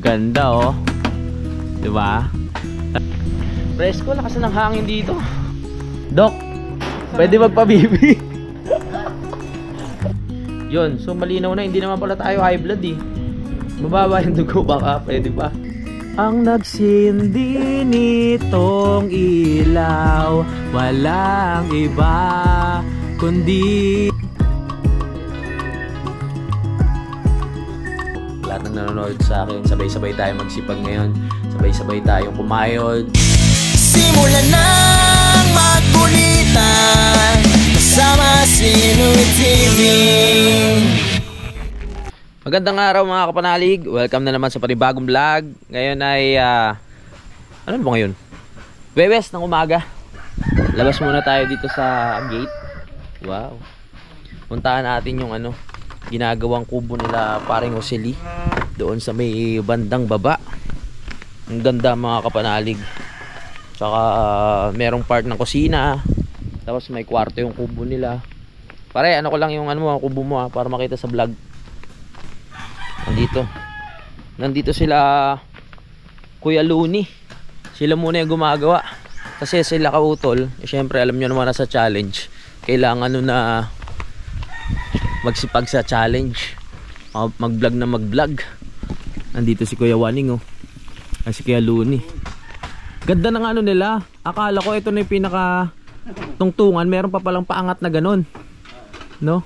Ganda oh. Diba? Presko, lakas ng hangin dito. Dok, pwede magpabibi. Yun, so malinaw na. Hindi naman pala tayo high blood eh. Mababa yung dugo, baka pwede ba? Ang nagsindi nitong ilaw, walang iba kundi lahat ng nanonood sa akin. Sabay-sabay tayo magsipag ngayon. Sabay-sabay tayong kumayod. Simulan ng magkulitan kasama si Louie TV. Magandang araw mga kapanalig. Welcome na naman sa panibagong vlog. Ngayon ay ano ba ngayon? Webes ng umaga. Labas muna tayo dito sa gate. Wow. Puntahan natin yung ginagawang kubo nila paring Josely doon sa may bandang baba. Ang ganda mga kapanalig. Tsaka merong part ng kusina. Tapos may kwarto yung kubo nila. Pare, ko lang yung kubo mo para makita sa vlog. Nandito sila Kuya Looney. Sila muna yung gumagawa. Kasi sila kautol. Syempre alam nyo naman na sa challenge, kailangan na magsipag sa challenge. Mag-vlog na mag-vlog. Nandito si Kuya Waning Ay si Kuya Looney. Ganda ng nila. Akala ko ito na yung pinaka tungtungan. Meron pa palang paangat na ganun. No?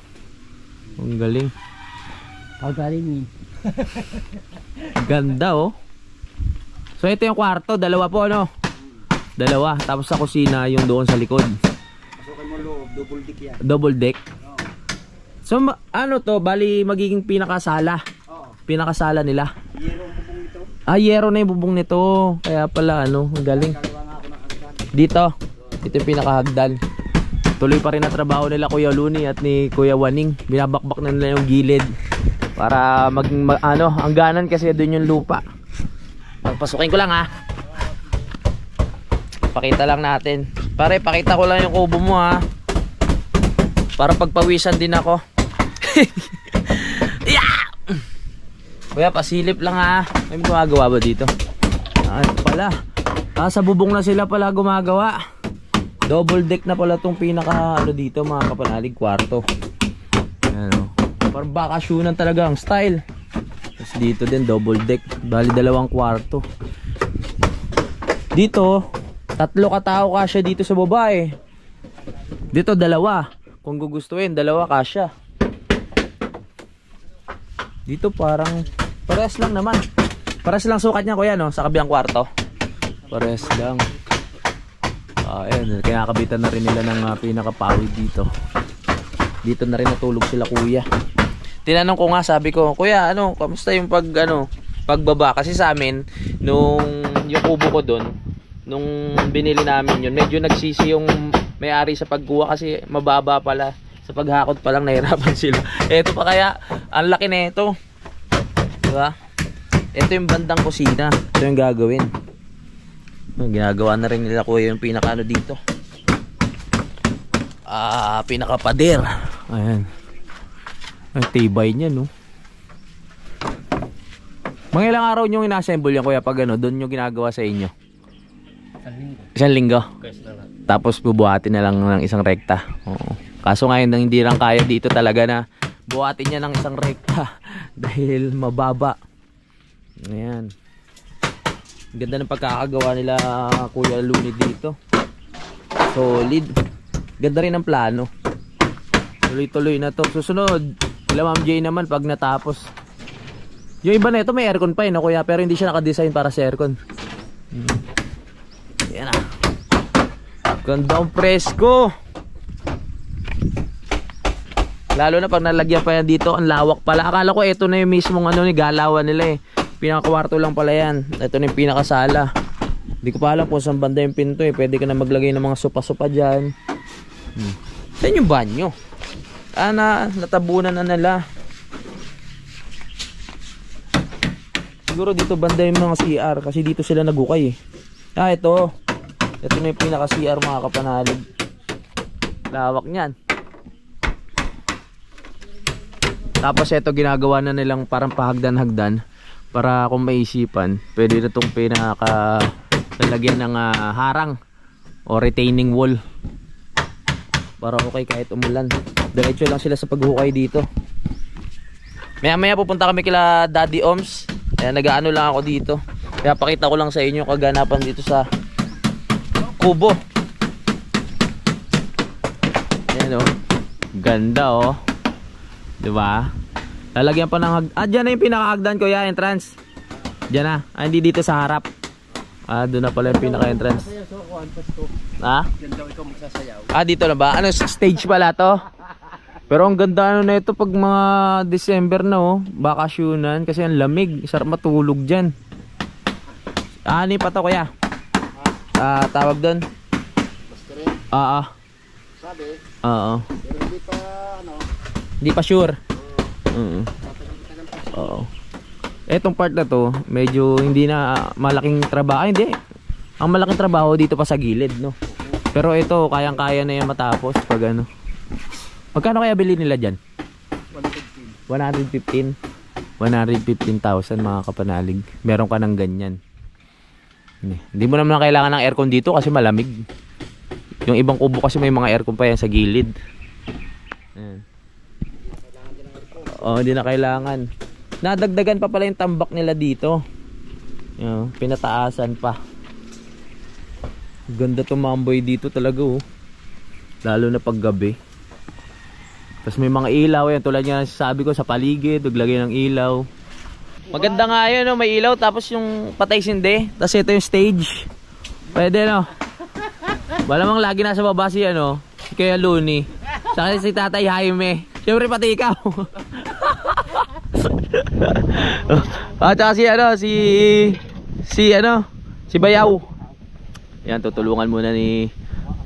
Ang galing. Pagaling. Ganda oh. So ito yung kwarto, dalawa po dalawa, tapos sa kusina yung doon sa likod. Pasukin mo loob, double deck yan. Double deck. So to, bali magiging pinakasala. Pinakasala nila. Yero ang bubong nito. Yero na yung bubong nito. Kaya pala ang galing. Dito, ito yung pinakahagdan. Tuloy pa rin na trabaho nila Kuya Looney at ni Kuya Waning. Binabakbak na nila yung gilid para ang ganan kasi doon yung lupa. Pagpasukin ko lang Pakita lang natin. Pare, pakita ko lang yung kubo mo para pagpawisan din ako. Yeah! Kuya, pasilip lang May gumagawa ba dito? Ito pala. Sa bubong na sila pala gumagawa. Double deck na pala tong pinaka dito mga kapanalig, kwarto. Parang bakasyonan talaga ang style. Tapos dito din double deck. Bali dalawang kwarto. Dito 3 katao kasya dito sa baba Dito 2. Kung gugustuhin 2 kasya. Dito parang pares lang naman. Pares lang sukat niya kuya sa kabilang kwarto. Pares lang. Ayan, kinakabitan na rin nila ng pinakapawid dito. Dito na rin natulog sila kuya. Tinanong ko sabi ko, kuya, kamusta yung pagbaba? Kasi sa amin, yung kubo ko doon, nung binili namin yun, medyo nagsisi yung may-ari sa pagkuha kasi mababa pala. Sa paghakot pa lang nahirapan sila. Ito pa kaya, ang laki na ito. Diba? Ito yung bandang kusina. Ito yung gagawin. Ginagawa na rin nila kuya yung pinaka dito. Pinakapader. Ayan. Ang tibay niya Mga ilang araw nyo ina-assemble yan kuya pag doon nyo ginagawa sa inyo? Isang linggo? Tapos bubuhatin na lang ng isang rekta. Kaso ngayon hindi lang kaya dito talaga na buhatin niya ng isang rekta dahil mababa. Ayan. Ganda ng pagkakagawa nila Kuya Looney dito. Solid. Ganda rin ang plano. Tuloy-tuloy na to. Susunod Ma'am Jay naman pag natapos. Yung iba na ito may aircon pa kuya, pero hindi siya nakadesign para sa aircon. Yan Ganda ang presko. Lalo na pag nalagyan pa yan dito, ang lawak pala. Akala ko ito na yung mismong galawan nila Pinakakwarto lang pala yan. Ito na yung pinakasala. Hindi ko pa alam kung saan banda yung pinto Pwede ka na maglagay ng mga sopa-sopa dyan. Saan yung banyo? Natabunan na nila. Siguro dito banda yung mga CR kasi dito sila nagukay ito. Ito na yung pinaka CR mga kapanalig. Lawak niyan. Tapos ito ginagawa na nilang parang pahagdan-hagdan para kung maisipan, pwede na itong lalagyan ng harang o retaining wall para okay kahit umulan. Diretso lang sila sa paghukay dito. Maya maya pupunta kami kila Daddy Oms. Ayan, nag-aano lang ako dito. Kaya pakita ko lang sa inyo kaganapan dito sa kubo. Ayan oh. Ganda oh. Diba? Lalagyan pa ng dyan na yung pinaka-hagdan ko ya, entrance. Dyan na. Hindi dito sa harap. Doon na pala yung pinaka-entrance. Diyan daw ikaw magsasayaw. Dito na ba? Ano, stage pala to? Pero ang ganda ano na ito pag mga December na oh. Bakasyonan kasi ang lamig. Sarap matulog dyan. Ano pa to kuya? Tawag doon? Sabi? Oo. Pero hindi pa ano? Hindi pa sure. Oo. Etong part na to, medyo hindi na malaking trabaho. Hindi. Ang malaking trabaho dito pa sa gilid, no? Pero ito, kayang-kaya na yan matapos pag ano. Magkano kaya bili nila dyan? 115. 115,000 mga kapanalig. Meron ka ng ganyan. Hindi mo naman kailangan ng aircon dito kasi malamig. Yung ibang kubo kasi may mga aircon pa yan sa gilid. Ayan. Hindi na kailangan. Nadagdagan pa pala yung tambak nila dito. Pinataasan pa. Ganda tumamboy dito talaga oh. Lalo na pag gabi. Tapos may mga ilaw yan. Tulad nga sabi ko sa paligid, maglagay ng ilaw. Maganda nga yun oh, may ilaw. Tapos yung patay sindi. Tapos ito yung stage. Pwede no. Malamang lagi nasa baba si ano, si Kuya Looney. Saka si Tatay Jaime. Siyempre pati ikaw. Tsaka si Bayaw. Yan, tutulungan muna ni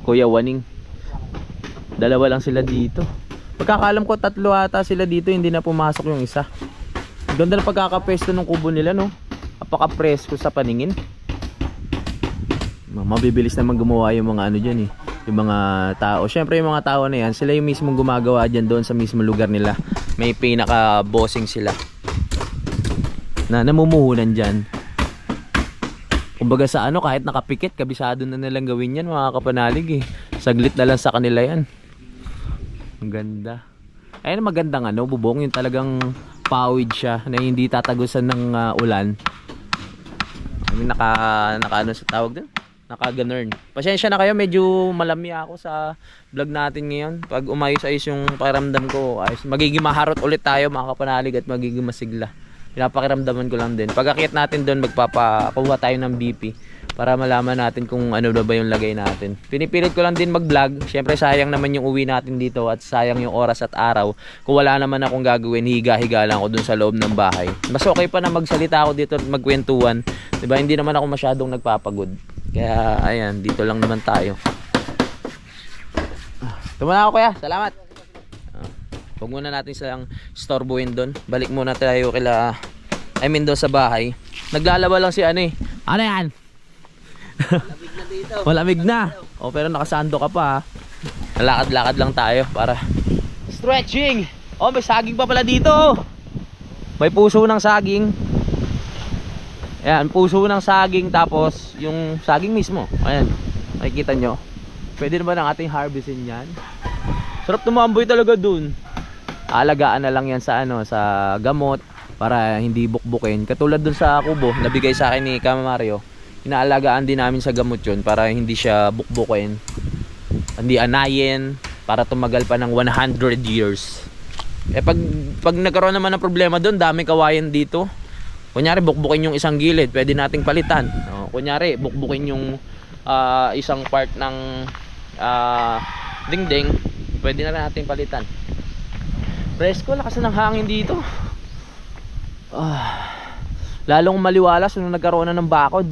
Kuya Waning. Dalawa lang sila dito. Pagkakaalam ko 3 ata sila dito, hindi na pumasok yung isa. Ganda na pagkakapesto ng kubo nila no. Apaka-presko sa paningin. Mabibilis naman gumawa yung mga ano dyan eh. Yung mga tao. Siyempre yung mga tao na yan, sila yung mismong gumagawa dyan doon sa mismong lugar nila. May pinaka-bossing sila na namumuhunan dyan. Kumbaga sa ano, kahit nakapikit, kabisado na nilang gawin yan mga kapanalig eh. Saglit na lang sa kanila yan. Ang ganda. Ayun magandang ano, bubong. Yung talagang pawid siya na hindi tatagusan ng ulan. Naka ano sa tawag din? Naka-ganern. Pasensya na kayo, medyo malamya ako sa vlog natin ngayon. Pag umayos-ayos yung pakiramdam ko, ayos. Magiging maharot ulit tayo mga kapanalig at magiging masigla. Pinapakiramdaman ko lang din. Pag akit natin doon, magpapakuha tayo ng BP para malaman natin kung ano ba yung lagay natin. Pinipilit ko lang din mag-vlog. Siyempre sayang naman yung uwi natin dito at sayang yung oras at araw. Kung wala naman akong gagawin, higa-higa lang ako dun sa loob ng bahay. Mas okay pa na magsalita ako dito at magkwentuhan. Diba? Hindi naman ako masyadong nagpapagod. Kaya ayan, dito lang naman tayo. Tumuna ako kuya, salamat. Huwag muna natin silang storbohin doon. Balik muna tayo doon sa bahay. Naglalaba lang si ano eh. Ano yan? Malamig na dito. Malamig na. Pero nakasando ka pa ha. Lakad-lakad lang tayo para stretching. May saging pa pala dito. May puso ng saging. Ayan, puso ng saging. Tapos yung saging mismo. Ayan, makikita nyo. Pwede naman ang ating harvestin yan. Sarap tumamboy talaga dun. Alagaan na lang yan sa sa gamot para hindi bukbukin. Katulad dun sa kubo, nabigay sa akin ni Kama Mario. Inaalagaan din namin sa gamot yun para hindi siya bukbukin. Hindi anayin para tumagal pa ng 100 years. Pag nagkaroon naman ng problema dun, daming kawayan dito. Kunyari bukbukin yung isang gilid, pwede nating palitan. Kunyari bukbukin yung isang part ng dingding, pwede na natin palitan. Presko, lakas ng hangin dito. Lalong maliwalas nung nagkaroon na ng bakod.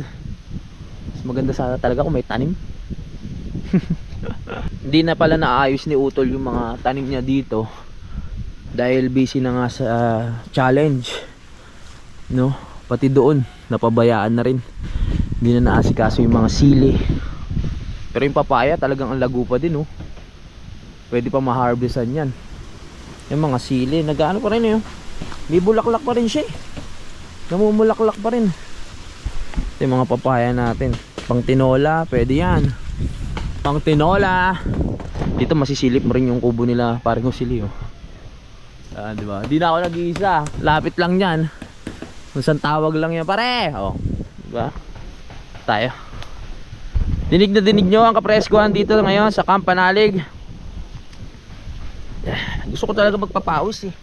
Mas maganda sana talaga kung may tanim. Hindi na pala naayos ni Utol yung mga tanim niya dito dahil busy na nga sa challenge, no? Pati doon napabayaan na rin. Hindi na naasikaso yung mga sili. Pero yung papaya talagang ang lago pa din, no? Pwede pa ma-harvestan yan. Yung mga sili, nag-ano pa rin yun. May bulaklak pa rin siya. Namumulaklak pa rin. Ito yung mga papaya natin. Pang tinola, pwede yan. Pang tinola. Dito masisilip mo rin yung kubo nila, parang sili oh. Diba? Di na ako nag-iisa. Lapit lang yan. Kung saan tawag lang yan, pare. Oh. Diba? Tayo. Dinig na dinig nyo ang kapreskuhan dito ngayon sa Camp Panalig. Gusto ko talaga magpapawis eh.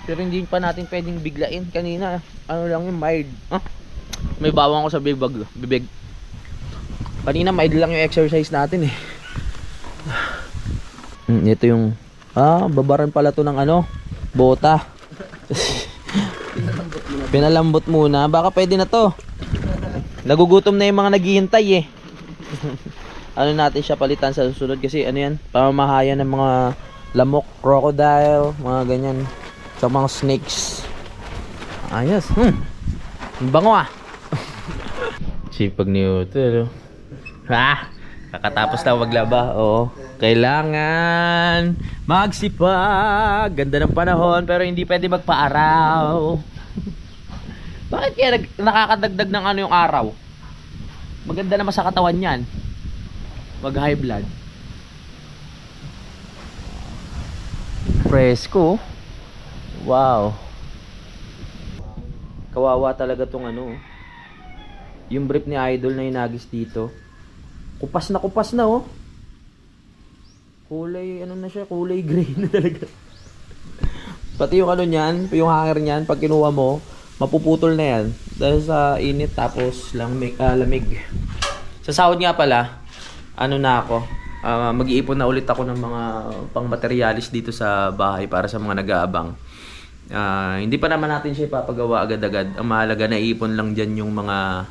Pero hindi pa natin pwedeng biglain. Kanina, ano lang yung mild. May bawang ko sa bibig. Kanina mild lang yung exercise natin eh. Ito yung babaran pala to ng ano, bota. Pinalambot muna. Baka pwede na to. Nagugutom na yung mga naghihintay eh. Ano natin siya palitan sa susunod kasi ano yan, pamamahayan ng mga lamok, crocodile, mga ganyan, sa mga snakes. Ayos. Ang bango ah. Sipag ni Utol. Kakatapos na maglaba. Oo. Kailangan magsipag. Ganda ng panahon pero hindi pwede magpa-araw. Bakit kaya nakakadagdag ng ano yung araw? Maganda naman sa katawan yan. Mag high blood. Fresco. Wow. Kawawa talaga tong ano. Yung brief ni Idol na inagis dito. Kupas na oh. Kulay ano na siya, kulay gray na talaga. Pati yung ano niyan, yung hanger niyan pag kinuha mo, mapuputol na yan dahil sa init tapos lamig. Sa sahod nga pala, ano na ako, mag-iipon na ulit ako ng mga pang-materialis dito sa bahay para sa mga nag-aabang. Hindi pa naman natin siya ipapagawa agad-agad. Ang mahalaga na iipon lang dyan yung mga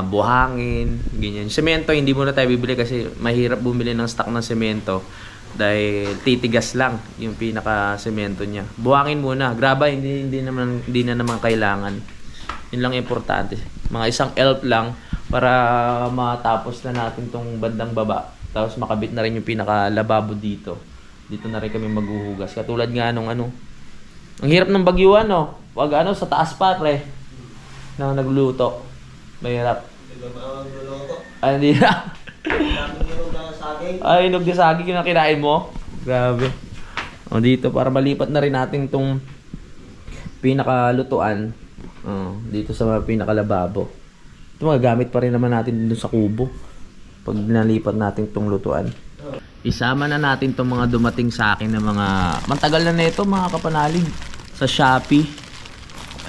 buhangin, ganyan. Semento hindi muna tayo bibili kasi mahirap bumili ng stock ng semento dahil titigas lang yung pinaka-semento niya. Buhangin muna. Graba hindi na naman kailangan. Yun lang importante. Mga isang elf lang para matapos na natin tong bandang baba. Tapos makabit na rin yung pinaka-lababo dito. Dito na rin kami maghuhugas. Katulad nga nung ano. Ang hirap ng bagyuan no. Wag ano sa taas pa pre. Na nagluto. Mahirap. Ay, hindi na. Ay, inog na saging na kinain mo. Grabe. O, dito, para malipat na rin natin itong pinakalutuan. Dito sa mga pinakalababo. Ito magagamit pa rin naman natin dito sa kubo. Pag nalipat natin itong lutuan. Isama na natin itong mga dumating sa akin na mga... Mantagal na nito mga kapanalig. Sa Shopee.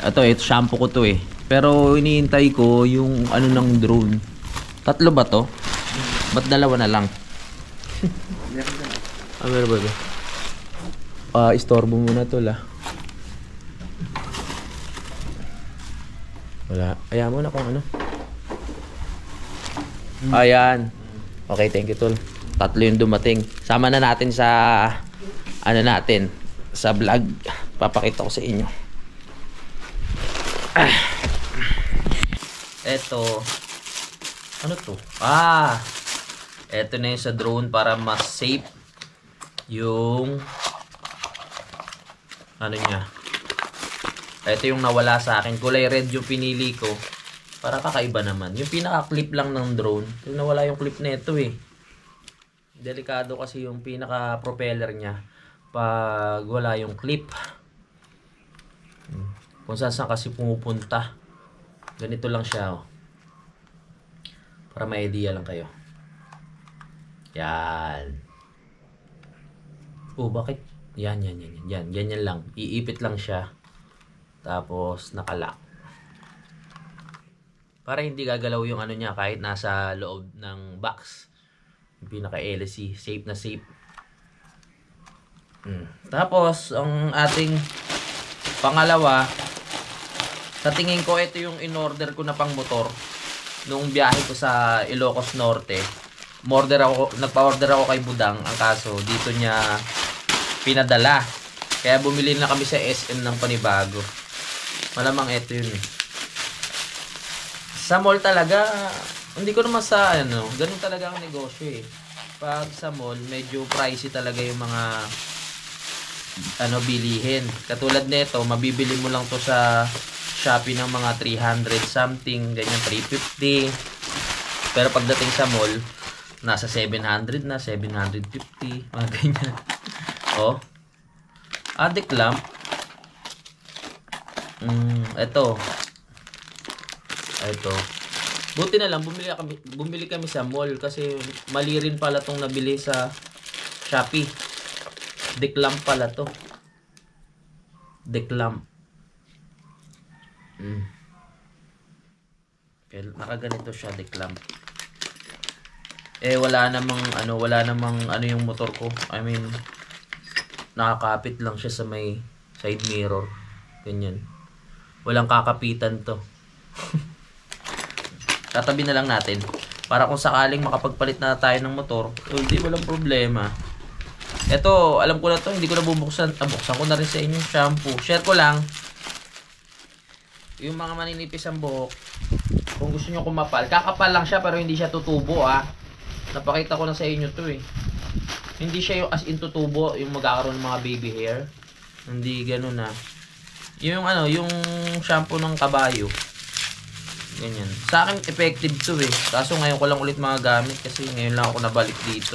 Ito, shampoo ko to eh. Pero iniintay ko yung ano ng drone. 3 ba to? Ba't 2 na lang? Meron ba? Istorbo muna to la. Wala. Ayaw mo na kung ano. Ayan. Okay, thank you tol. 3 yung dumating. Sama na natin sa ano natin. Sa vlog. Papakita ko sa inyo. Eto. Ano to? Eto na yung sa drone para mas safe yung ano niya. Eto yung nawala sa akin. Kulay red yung pinili ko. Para kakaiba naman. Yung pinaka-clip lang ng drone. Yung nawala yung clip nito eh. Delikado kasi yung pinaka-propeller niya. Pag wala yung clip. Kung saan kasi pumupunta. Ganito lang siya oh. Para may idea lang kayo. Yan. Bakit? Yan. Ganyan lang. Iipit lang siya. Tapos nakalock. Para hindi gagalaw yung ano niya kahit nasa loob ng box. Yung pinaka-LC. Safe na safe. Tapos, ang ating pangalawa, sa tingin ko, ito yung in-order ko na pang motor. Noong biyahe ko sa Ilocos Norte, nagpa-order ako kay Budang. Ang kaso, dito niya pinadala. Kaya bumili na kami sa SM ng panibago. Malamang ito yun eh. Sa mall talaga, hindi ko naman sa ano, ganun talaga ang negosyo eh. Pag sa mall, medyo pricey talaga yung mga bilihin. Katulad nito, mabibili mo lang to sa Shopee ng mga 300 something, ganyan 350. Pero pagdating sa mall, nasa 700 na, 750, mga ganyan. Oh. Addict lamp. Ito. Buti na lang bumili kami sa mall kasi mali rin pala tong nabili sa Shopee. Dick lamp pala to. Dick lamp. Okay, nakaganito siya, dick lamp. Wala namang yung motor ko. I mean, nakakapit lang siya sa may side mirror. Ganyan. Walang kakapitan to. Tatabi na lang natin. Para kung sakaling makapagpalit na tayo ng motor, hindi walang problema. Ito, alam ko na to, hindi ko na bubuksan. Buksan ko na rin sa inyo shampoo. Share ko lang. Yung mga maninipis ang buhok, kung gusto nyo kumapal, kakapal lang siya pero hindi siya tutubo Napakita ko na sa inyo to Hindi siya yung as in tutubo, yung magkakaroon ng mga baby hair. Hindi ganun Yung yung shampoo ng kabayo. Ganyan. Sa akin effective to Kaso ngayon ko lang ulit magagamit kasi ngayon lang ako nabalik dito.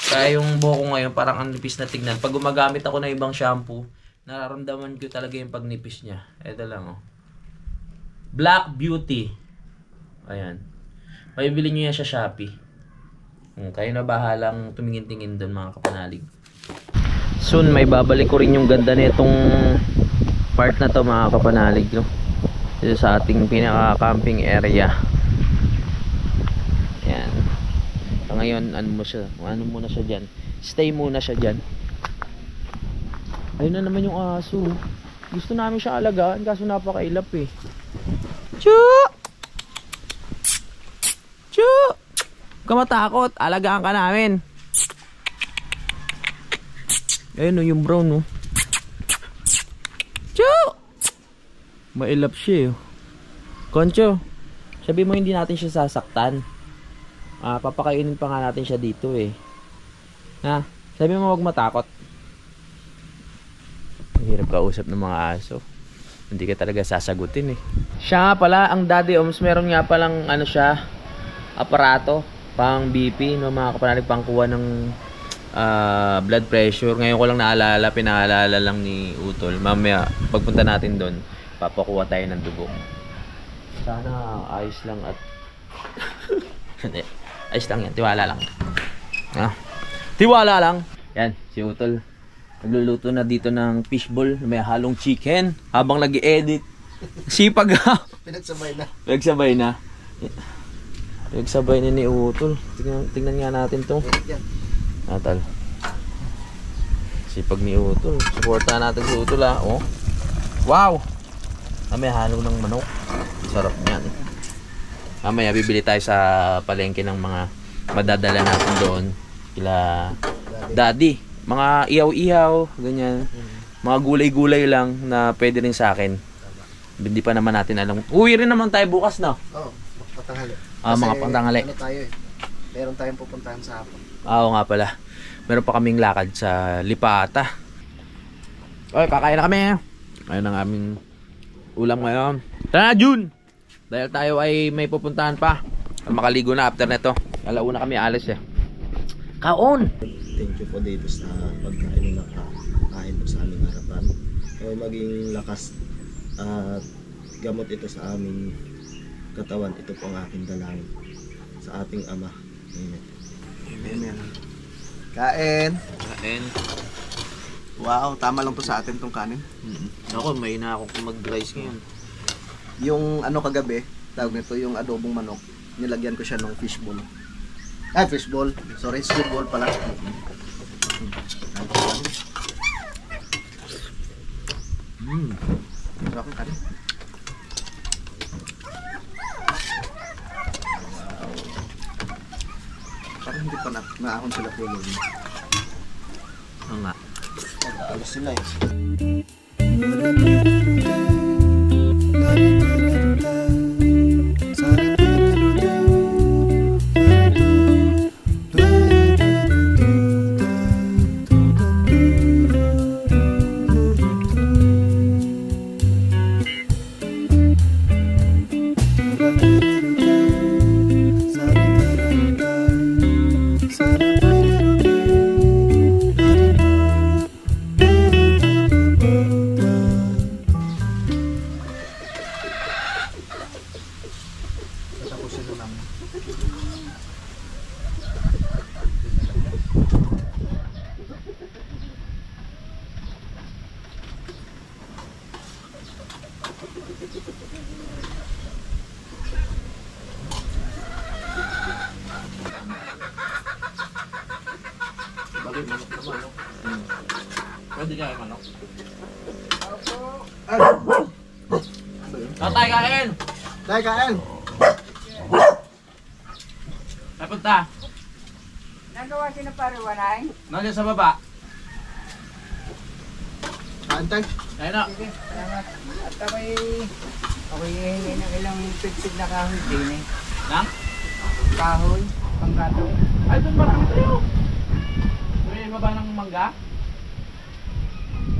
Kaya yung buhok ko ngayon parang ang nipis na tignan. Pag gumagamit ako ng ibang shampoo, nararamdaman ko talaga yung pagnipis niya. Ito lang Black Beauty. Ayan. Mabibili nyo yan sa Shopee. Kayo na bahalang tumingin-tingin doon mga kapanalig. Soon may babalik ko rin yung ganda nitong part na to mga kapanalig. Dito sa ating pinaka-camping area. Ayan. Ngayon, ano muna siya dyan. Stay muna siya dyan. Ayun na naman yung aso. Gusto namin siya alagaan kaso napakailap Chu! Huwag ka matakot. Alagaan ka namin. Ayun yung brown Chu! Mailap siya Concho, sabi mo hindi natin siya sasaktan. Papakainin pa nga natin siya dito sabi mo wag matakot. Hirap kausap ng mga aso. Hindi ka talaga sasagutin Siya nga pala, ang Daddy Oms, meron nga palang siya, aparato, pang BP, mga kapanalig, pang kuha ng blood pressure. Ngayon ko lang naalala, pinaalala lang ni Utol. Mamaya, pagpunta natin doon, papakuha tayo ng dugo. Sana ayos lang at ayos lang yan, tiwala lang. Tiwala lang. Yan, si Utol nagluluto na dito ng fishball na may halong chicken habang nag-i-edit. Sipag Pinagsabay na ni Utol. Tingnan nga natin to. Natal. Sipag ni Utol. Supportahan natin si Utol Wow! May halo ng manok. Sarap niyan. Mamaya bibili tayo sa palengke ng mga madadala natin doon. Kila Daddy. Mga ihaw-ihaw, ganyan. Mga gulay-gulay lang na pwede rin sa akin. Hindi pa naman natin alam. Uwi rin naman tayo bukas Patanghali. Mga patanghali. Tayo meron tayong pupuntahan sa hapon. Oo nga pala. Meron pa kaming lakad sa Lipata. Kakain na kami. Ayun ang aming ulam ngayon. Tara na, June! Dahil tayo ay may pupuntahan pa. Makaligo na after neto. Alauna kami alis Kaon! Thank you po dito sa pagkain na nakain po sa aming harapan. Maging lakas at gamot ito sa aming katawan. Ito po ang aking dalangin sa ating Ama. Amen. Amen. Kain! Wow, tama lang po sa atin tong kanin. Ako, may na ako mag-rice ngayon. Yung kagabi, tawag nito yung adobong manok. Nilagyan ko siya ng fishball. Fishball. Sorry, squidball pala. Sarap ang kanin. Parang hindi pa naahon sila tulog. Oo nga. Alas sila Pwede kaya manok? Tatay, kain! Tay, kain! Napunta. Nagawa si na pariwanay? Nandiyan sa baba. Kain, tay. Kain na. Sige, salamat. At ako'y hihingi ng ilang pigsig na kahoy din eh. Nang? Kahoy, panggatong. Ay, doon marami tayo. May baba ng mangga?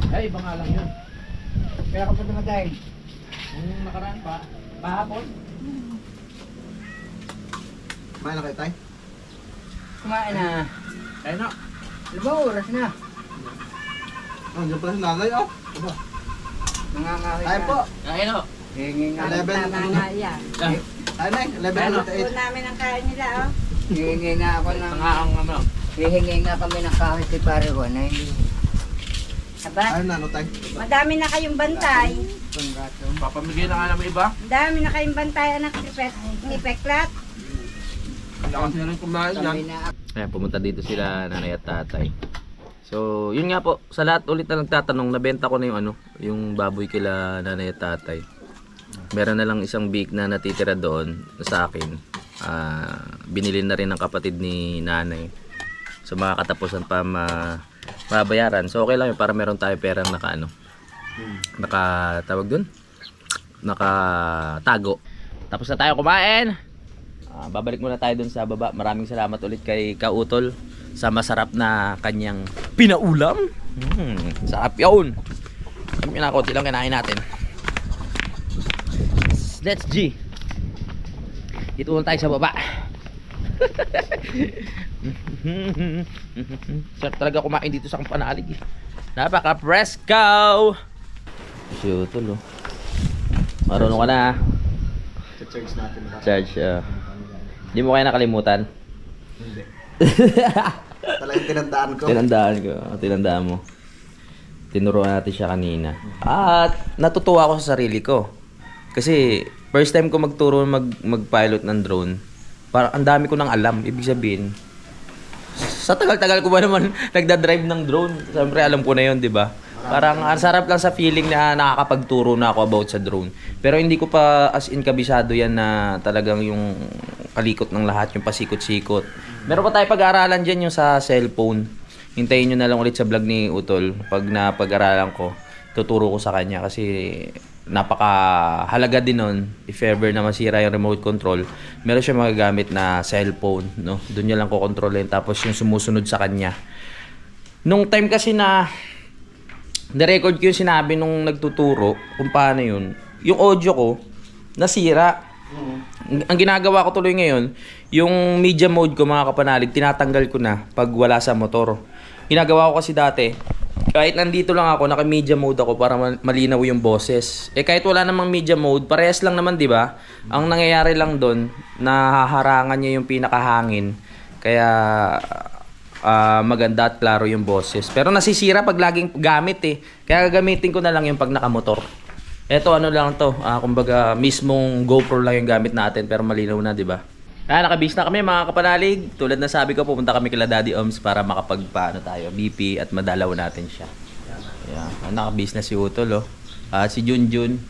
Ay, iba nga lang yun. Kaya kapag namatay, Yung nakaraan pa, kahapon. Kumain na kayo, tay? kumain na. Kain na. 2 oras na. Andiyan pala si nanay, oh. Aba. Nangangahoy Kain po. Kain na. Hihingi nga. 11. Tama nga yan. Kain, nay. 11 Ano? to Puno 8. namin ang kain nila, oh. Hihingi nga ako ng... Nga ang ano. Hihingi nga kami ng kahoy si pariwanay. Aba, Kain na, ano, tay? madami na kayong bantay. Panggatong. Papamigay na nga namin iba. Madami na kayong bantay, anak ni Peklat. Kailangan sila rin kumain Sabi na Ayan, pumunta dito sila nanay at tatay. So, yun nga po, sa lahat ulit na nagtatanong, nabenta ko na yung ano, yung baboy kila nanay at tatay. Meron na lang isang big na natitira doon sa akin. Binili na rin ng kapatid ni nanay. So, makakatapusan pa mabayaran. So, okay lang yun para meron tayo perang nakatawag doon. Nakatago. Tapos na tayo kumain. Babalik muna tayo dun sa baba. Maraming salamat ulit kay Kautol sa masarap na kanyang pinaulam. Sarap yun. Kami na konti lang kinain natin. Let's G. Dito muna tayo sa baba. Sarap talaga kumain dito sa Kampanalig. Napaka-presko. Si Utol, oh. Marunong ka na. Charge natin. Charge. Hindi mo kaya nakalimutan? Hindi. Talagang tinandaan ko. Tinandaan mo. Tinuruan natin siya kanina. At natutuwa ako sa sarili ko. Kasi first time ko magturo mag-pilot ng drone. Parang ang dami ko nang alam. Ibig sabihin, sa tagal-tagal ko ba naman nagda-drive ng drone? Siyempre alam ko na yun, di ba? Parang ang sarap lang sa feeling na nakakapagturo na ako about sa drone. Pero hindi ko pa as in kabisado yan na talagang yung kalikot ng lahat, yung pasikot-sikot. Meron pa tayo pag-aaralan dyan yung sa cellphone. Hintayin nyo na lang ulit sa vlog ni Utol. Pag napag-aralan ko, tuturo ko sa kanya kasi napakahalaga din nun. If ever na masira yung remote control, meron siya magagamit na cellphone. No? Doon niya lang kukontrolin. Tapos yung sumusunod sa kanya. Nung time kasi na na-record ko yung sinabi nung nagtuturo kung paano yun. Yung audio ko, nasira. Ang ginagawa ko tuloy ngayon, yung media mode ko mga kapanalig, tinatanggal ko na pag wala sa motor. Ginagawa ko kasi dati, kahit nandito lang ako, naka-media mode ako para malinaw yung boses. Kahit wala namang media mode, parehas lang naman, di ba? Ang nangyayari lang doon, nahaharangan niya yung pinakahangin. Kaya maganda at klaro yung boses. Pero nasisira pag laging gamit eh. Kaya gagamitin ko na lang yung pag nakamotor. Eto ano lang to, kumbaga mismong GoPro lang yung gamit natin pero malinaw na, di ba? Nakabis na kami mga kapanalig. Tulad na sabi ko, pupunta kami kila Daddy Oms para makapagpaano tayo, BP at madalaw natin siya. Yeah. Nakabis na si Utol, oh. Si Junjun.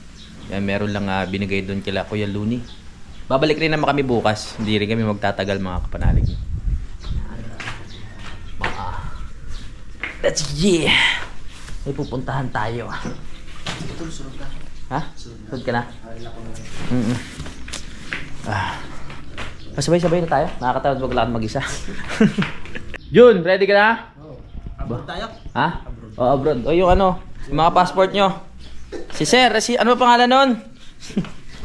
Yan, meron lang binigay doon kila Kuya Luni. Babalik rin naman kami bukas. Hindi rin kami magtatagal mga kapanalig. Let's yeah. May pupuntahan tayo. Ha? Sunod ka na? Sabay-sabay na tayo. Nakakatawad wag lang mag-isa. Jun, ready ka na? Abroad tayo? Ha? O, abroad. O yung ano, yung mga passport nyo. Si Sir, ano pa pangalan nun?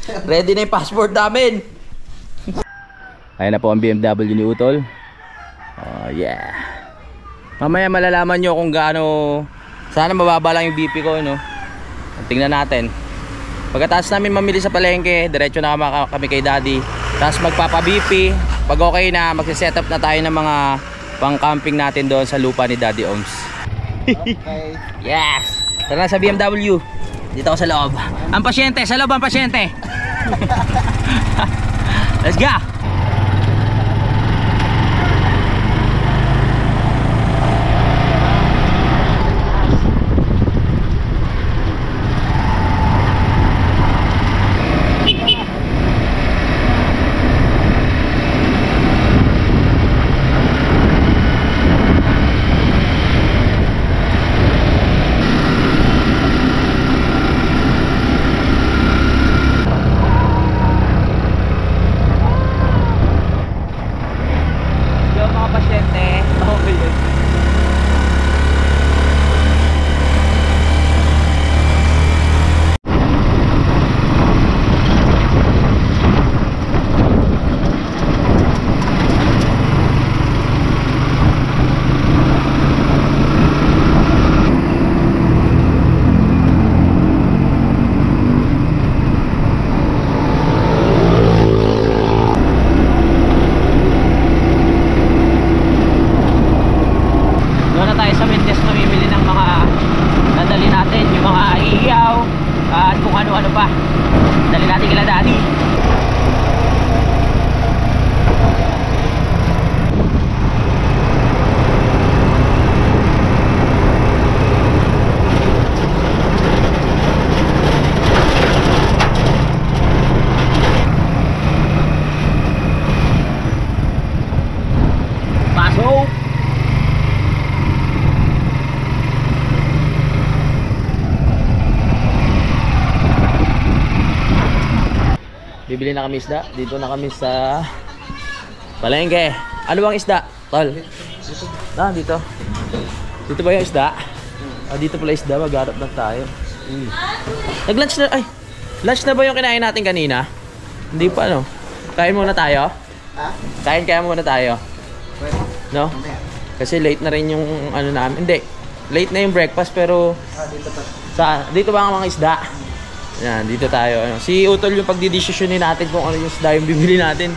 Ready na yung passport namin. Ayan na po ang BMW ni Utol. Oh yeah. Mamaya malalaman nyo kung gaano. Sana mababa lang yung BP ko, no? Tingnan natin. Pagkatapos namin mamili sa palengke, diretso na kami kay Daddy. Tapos magpapa-BP. Pag okay na, magsiset up na tayo ng mga pang-camping natin doon sa lupa ni Daddy Oms. Okay. Yes! Tara na sa BMW. Dito ako sa loob. Ang pasyente, sa loob ang pasyente. Let's go! Bibili na kami isda. Dito na kami sa palengke. Ano bang isda, tol? Dito. Dito ba yung isda? Dito pala isda. Magharap na tayo. Nag-lunch na. Ay, lunch na ba yung kinain natin kanina? Hindi pa, no? Kain muna tayo? Kain kaya muna tayo? No? Kasi late na rin yung ano namin. Hindi. Late na yung breakfast pero dito ba ang mga isda? Yan, dito tayo. Si Utol yung pagdidesisyonin natin kung ano yung isda yung bibili natin.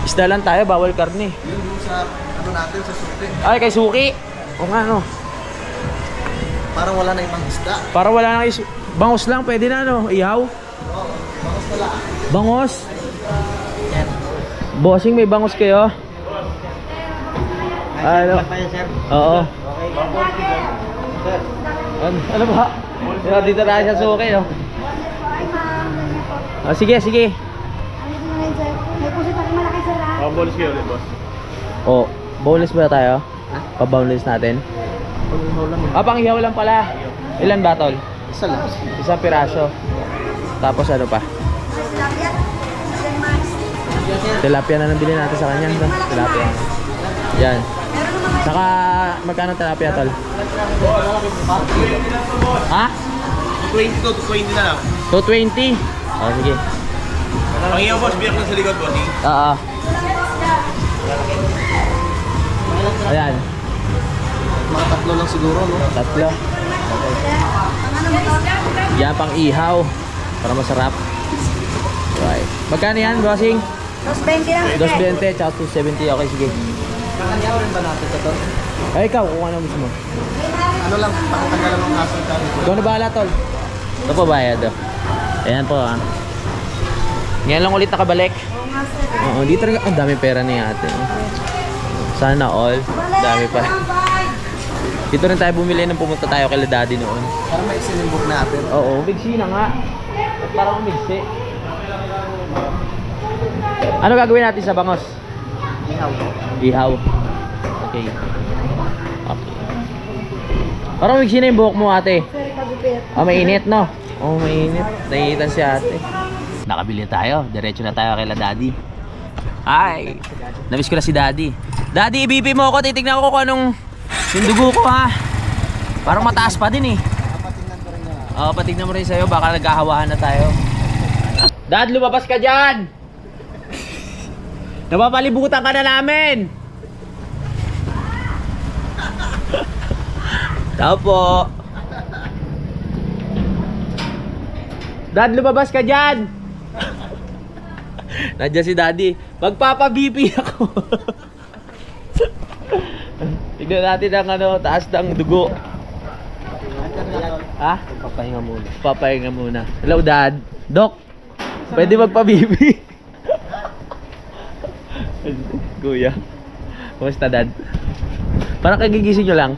Isda lang tayo, bawal karne. Yung sa ano natin sa suki. Ay, kay Suki. O nga, no? Parang wala na ibang isda. Para wala nang bangos lang, pwede na, no? Ihaw? Bangos na lang. Bangos? Bossing, may bangos kayo? Ano? Oo. Ano ba? Dito tayo sa Suki, no? Sige, sige. May pusit ako malaki sir ha. Bonus kayo ulit, boss. Oh, boneless ba tayo? Pa-boneless natin? Pang ihaw lang pala. Ilan ba, tol? Isa lang. Isang piraso. Tapos ano pa? Tilapia na nabili natin sa kanya. No? Tilapia. Yan. Saka magkano tilapia, tol? Ha? 20 to 20 na lang. 220. Oh, sige. Ang iyo, boss, biyak na sa likod, boss. Oo. Ayan. Mga tatlo lang siguro, no? Tatlo. Okay. Yan pang ihaw. Para masarap. Right. Magkano yan, bossing? 220 lang. 220 tsaka 270. Okay, sige. Kakanyaw rin ba natin ito? Ay, ikaw, kung ano gusto mo. Ano lang, pakitagal lang ng hassle ka. Ikaw na bahala, tol. Ito po, bayad. Oh. Ayan po, ah. Ngayon lang ulit nakabalik. Oo, dito rin. Ang dami pera ni ate. Sana all. Dami pa. Dito rin tayo bumili nang pumunta tayo kay Daddy noon. Para may isinimbok natin. Oo, bigsi na nga. At parang umigsi. Ano gagawin natin sa bangos? Ihaw. Ihaw. Okay. Okay. Parang umigsi na yung buhok mo, ate. Oh, mainit, no? Oh, mainit. Naiinitan si ate. Nakabili tayo. Diretso na tayo kay Daddy. Ay, namiss ko na si Daddy. Daddy, ibibig mo ako. Titignan ko kung anong yung dugo ko, ha. Parang mataas pa din, eh. Patingnan ko rin na. Oo, patignan mo rin sa'yo. Baka nagkahawahan na tayo. Dad, lumabas ka dyan! Napapalibutan ka na namin! Tao po! Dad, lumabas ka dyan! Nandiyan si Daddy. Magpapabibi ako. Tignan natin ang ano, taas ng dugo. Ha? Papahinga muna. Papahinga muna. Hello, Dad. Doc, pwede magpabibi? Kuya. Kumusta, Dad? Parang kagigising nyo lang.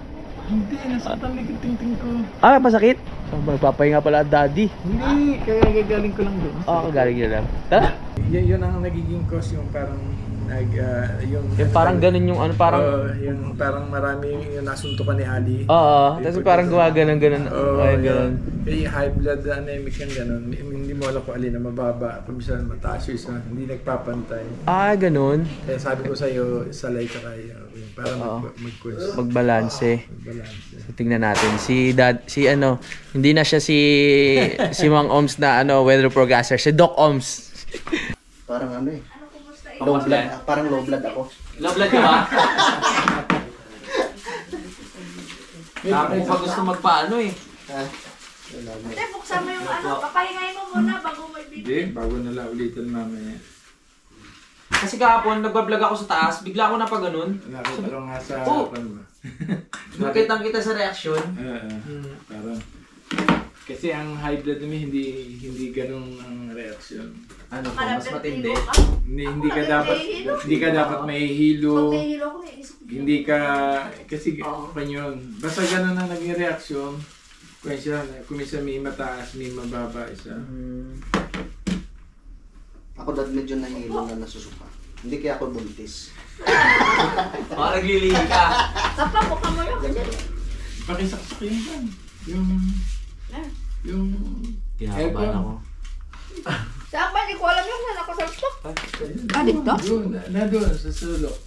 Hindi, nasaktan likod tingting ko. Ah, masakit? Magpapahinga pala ang Daddy. Hindi, kaya gagaling ko lang doon. Oo, galing nyo lang. Tara. Yun ang nagiging cause, yung parang yung Parang ganun yung ano, parang... yung parang marami yung nasuntukan ni Ali. Oo, tapos parang gumaganon-ganon. Ay, ganon. Eh, high blood anemic yung ganun. Hindi mo alam kung alin na mababa. Kung minsan mataas yung isa, hindi nagpapantay. Ah, ganon. Kaya sabi ko sa'yo, salay tsaka para Oo. mag-quiz. Magbalanse. Balance. So, tingnan natin. Si ano, hindi na siya si Mang Oms na ano, weather forecaster. Si Doc Oms. Parang ano eh. Low blood. Parang low blood ako. Low blood ka ba? Ako pa gusto magpaano eh. Ha? Hindi, buksan mo yung ano, papahingayin mo muna bago may video. Hindi, bago na lang ulitin mamaya. Kasi kahapon, nagbablog ako sa taas, bigla ako napaganon. Nakita ko nga sa Oh! harapan mo. Nakitang kita sa reaction. Parang kasi ang high blood mo hindi ganun ang reaksyon. Ano po, mas matindi. Hindi ka dapat mahihilo. Pag nahihilo ako, naiisip ko. Hindi ka kasi yun. Basta ganun ang naging reaksyon. Kung minsan may mataas, may mababa isa. Ako dad medyo nahihilo na nasusuka. Hindi kaya ako buntis. Mga naglilihi ka. Kapag mukha mo yun, ganyan. Pakisaksak yun dyan. Yung Kinakabahan ako. Saan ba? Hindi ko alam yung saan ako sa stock. Ah, dito? doon sa sulok.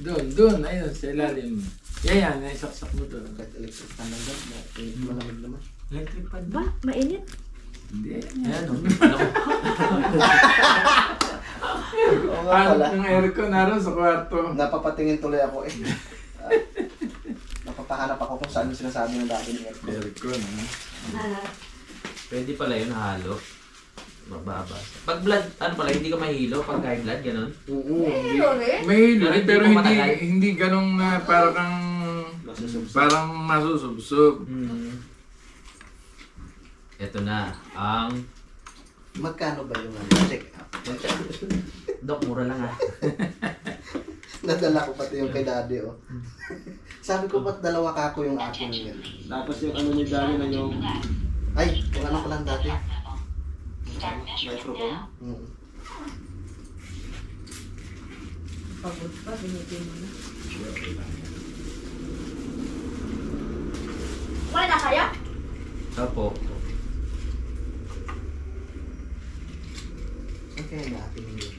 Doon, ayun, sa ilalim. Yan, naisaksak mo doon. Kahit electric fan lang dad. Malamig naman. Electric pan Ba? Mainit? Hindi. Ayan o. Oo nga pala. Ang aircon naroon sa kwarto. Napapatingin tuloy ako eh. Napapahanap ako kung saan yung sinasabi ng dati niya. Aircon, ha? Pwede pala yun, halo. Mababa. Pag blood, ano pala, hindi ka mahilo pag high blood, ganun? Oo. Mahilo rin? Mahilo rin, pero Pero hindi po matagal. hindi ganong parang masusubsob. Ito na, ang... Magkano ba yung check up? Dok, mura lang ah. Nadala ko pati yung kay daddy oh. Sabi ko ba't dalawa kako yung akin yan? Tapos yung ano ni daddy na yung... Ay, yung ano ko lang dati. Microphone? Pagod pa, binigay mo na. Wala na kaya? Opo. Saan kaya natin yung yun?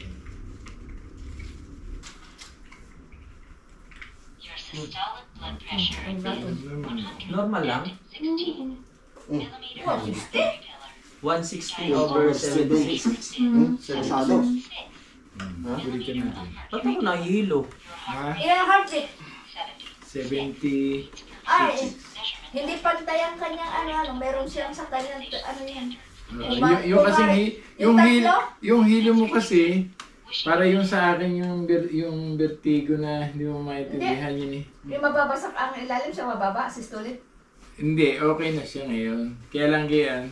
Normal lang. 160 over 76. Serosado. Ulitin natin. Ba't ako nahihilo? Ha? Ilan ang heartbeat? 70. Ay, hindi pantay ang kanyang ano, meron siyang sa kanyang, ano yan. Yung kasi Yung tatlo? yung hilo mo kasi para yung sa akin yung vertigo na hindi mo maintindihan yun eh. Yung mababasok ang ilalim siya, mababa, systolit. Hindi, okay na siya ngayon. Kaya lang ganyan,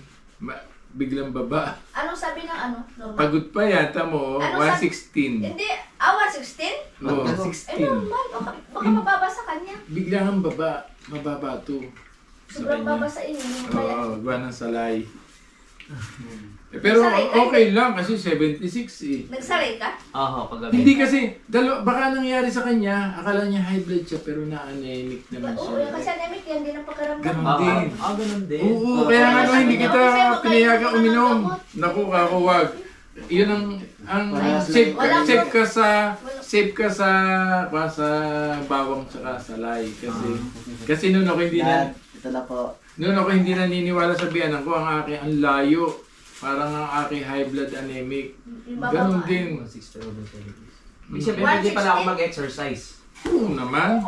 biglang baba. Anong sabi ng ano, normal? Pagod pa yata mo, Ano 116. Hindi, 116? Oo, Eh 16. normal, baka mababa sa kanya. Biglang ang mababa to. Sobrang baba sa inyo. Kaya, Oo, gawa ng salay. Pero Salay ka, okay lang kasi 76 eh. nagsaray ka? Oo, paggabi. Hindi kasi, baka nangyari sa kanya, akala niya high blood siya pero na-anemic naman Oo, kasi siya. anemic yan, hindi na pagkaramdam. Ganun Ah, din. ganun din. Oo, kaya nga Kaya hindi sabi kita niya, kasi huwag pinayagan kayo uminom. gamot. Naku, kakuwag. Yun ang safe ka sa bawang tsaka salay kasi noon ako hindi Dad, ito na po. naniniwala sa biyanan ko ang aking ang layo Parang ang aking high blood anemic. Ibababa. Ganon din. 160 over 70. Ibig sabihin, pwede pala ako mag-exercise. Oo naman.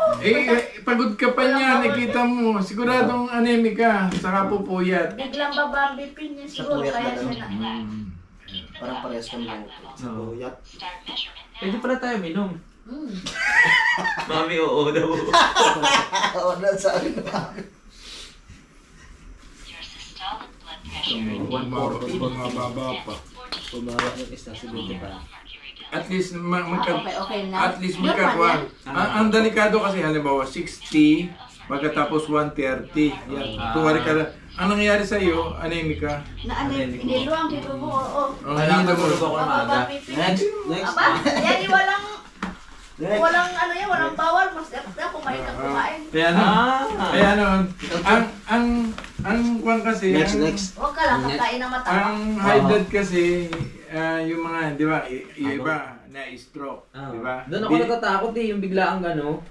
Pagod ka pa niya, nakita mo. Siguradong anemic ka, saka pupuyat. Biglang babambipin niya siguro, puyat kaya na siya na. Parang parehas kami ng puyat. Pwede pala tayo minom. Mami, oo daw. Oo, sabi na. Mababa pa. Bumaba yung isa, 75. At least Okay na. at least magkakuha. Ang delikado kasi halimbawa 60 pagkatapos 130. Yan. Tuwari ka lang. Ang nangyayari sa iyo, anemic ka. Na ano, iniluwang dito mo, oo. Ang Kailangan hilo mo. matulog ako ng maaga. Babambipin. Next. Aba, yan yung walang ano yan, walang bawal. Mas dapat kumain ng kumain. Kaya ano? Kaya ano? Ang kwan kasi. Next. Huwag ka lang kakain ng matapang. Ang high blood kasi, yung mga, di ba, yung iba na-stroke, di ba? Doon ako natatakot yung biglaang gano.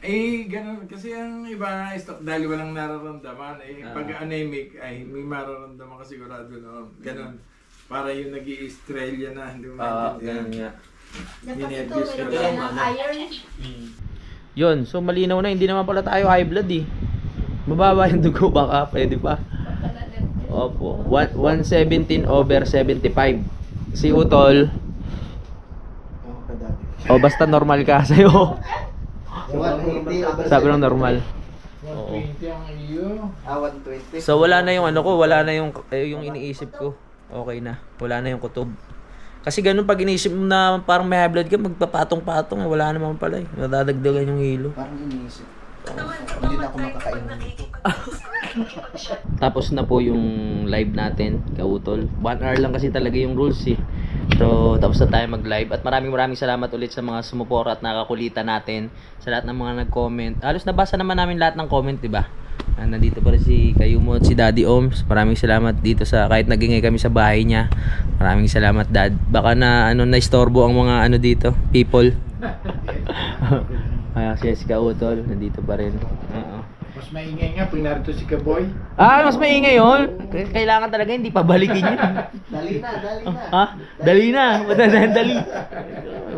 Ganun. Kasi ang iba na-stroke dahil walang nararamdaman. Pag anemic, may mararamdaman ka sigurado noon. Ganun. Para yung nag-i-Australia na, hindi mo Ganun nga. Dapat ito, Dinerbis ka meron lang, ng iron. Yun, so malinaw na, hindi naman pala tayo high blood eh. Mababa yung dugo, baka pwede pa. Opo, 117 over 75. Si Utol, o basta normal ka sa'yo. 180 over Sabi ng normal. 120 ang iyo. 120. So wala na yung ano ko, wala na yung iniisip ko. Okay na, wala na yung kutob. Kasi ganun pag iniisip mo na parang may high blood ka, magpapatong-patong wala naman pala eh. Nadadagdagan yung hilo. Parang iniisip. Hindi na ako makakain nito. Tapos na po yung live natin, kautol. 1 hour lang kasi talaga yung rules eh. So, tapos na tayo mag-live. At maraming salamat ulit sa mga sumuport at nakakulitan natin. Sa lahat ng mga nag-comment. Halos nabasa naman namin lahat ng comment, diba? Nandito pa rin si Kayumo at si Daddy Oms. Maraming salamat dito sa, kahit nagingay kami sa bahay niya. Maraming salamat, Dad. Baka na istorbo ang mga dito, people. Si Jessica Utol, nandito pa rin. Mas maingay nga pag narito si Kaboy. Mas maingay yun. Kailangan talaga hindi pabalikin yun. Dali na. Dali na. Dali.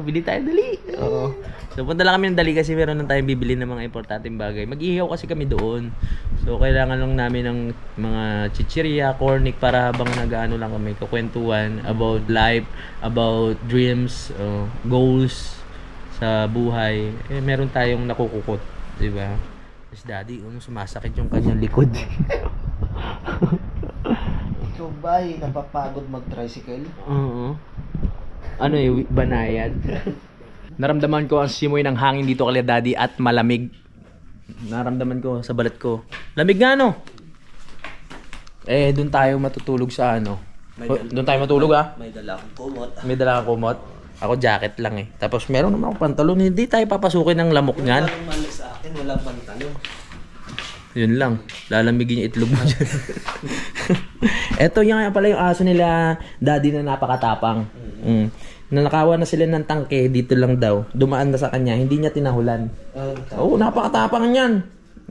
Bili tayo, dali. Oo. So punta lang kami ng dali kasi meron na tayong bibili ng mga importanteng bagay. Mag-ihaw kasi kami doon. So kailangan lang namin ng mga chichirya, cornic para habang nag-ano lang kami, kukwentuhan about life, about dreams, goals sa buhay. Meron tayong nakukukot, di ba? Tapos daddy, sumasakit yung kanyang likod. Ikaw ba napapagod mag-tricycle? Oo. Banayad. Naramdaman ko ang simoy ng hangin dito kay Daddy at malamig. Naramdaman ko sa balat ko. Lamig nga doon tayo matutulog sa doon tayo matulog May dala akong kumot. May dala kang kumot. Ako jacket lang eh. Tapos meron naman akong pantalon. Hindi tayo papasukin ng lamok niyan. Walang mali sa akin, walang pantalon. Yun lang. Lalamigin yung itlog mo dyan. Eto yung pala yung aso nila Daddy na napakatapang. Nanakawan na sila ng tangke, dito lang daw. Dumaan na sa kanya, hindi niya tinahulan. Oo, napakatapang niyan.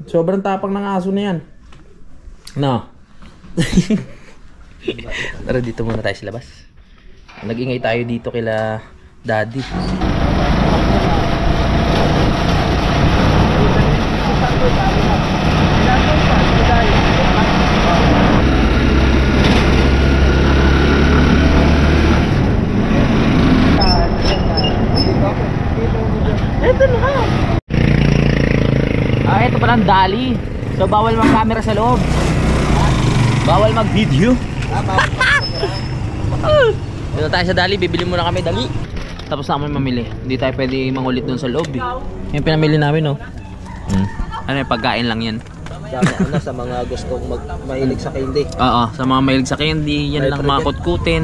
Sobrang tapang ng aso na yan. No. Tara, dito muna tayo sa labas. Nag-ingay tayo dito kila Daddy. Ito pala ang dali. So bawal mag-camera sa loob. Bawal mag-video. Dito tayo sa dali, bibili muna kami dali. Tapos na kami mamili. Hindi tayo pwede mangulit doon sa loob eh. Yung pinamili namin pagkain lang yan. Sa mga gustong mahilig sa candy. Oo, sa mga mahilig sa candy, yan lang mga kutkutin.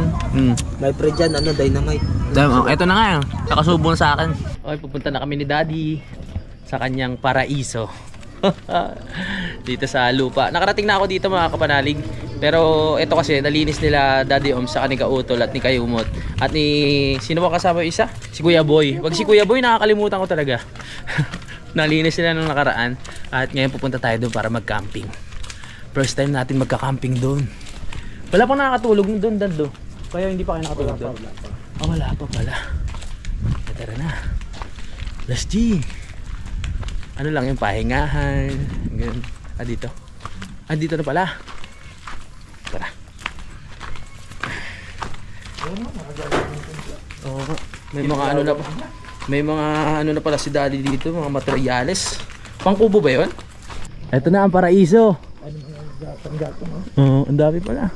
May pre dyan, dynamite. Ito na nga, kakasubo na sa akin. Okay, pupunta na kami ni Daddy sa kanyang paraiso. Dito sa lupa. Nakarating na ako dito mga kapanalig. Pero ito kasi nalinis nila Daddy sa ni Kautol at ni Kayumot. At ni sino ba kasama yung isa? Si Kuya Boy. Wag si Kuya Boy, nakakalimutan ko talaga. Nalinis nila nung nakaraan. At ngayon pupunta tayo doon para mag-camping. First time natin magka-camping doon. Wala pang nakakatulog doon, Dad. Kaya hindi pa kayo nakatulog doon? Ah, wala pa pala. Tara na. Last G. Ano lang yung pahingahan. Ganun. Ah, dito. Ah, dito na pala. Tara. Oo. May mga ano na pa. May mga ano na pala si Daddy dito. Mga materyales. Pangkubo ba yun? Ito na ang paraiso. Oo, ang dami pala.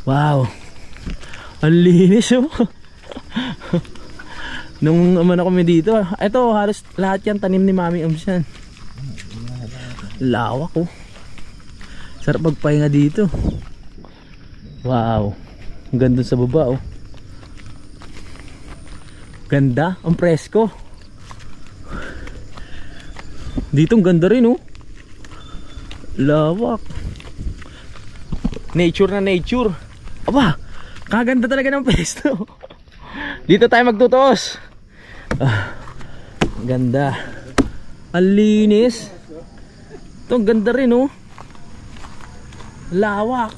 Wow. Ang linis oh. Nung umano kami dito, ito halos lahat yan tanim ni Mami Ums yan. Lawak oh. Sarap magpahinga dito. Wow. Ang ganda sa baba oh. Ganda, ang presko. Dito ang ganda rin oh. Lawak. Nature na nature. Aba, kaganda talaga ng pesto. Dito tayo magtutos. Ah, ganda. Ang linis. Ito, ang ganda rin oh. Lawak.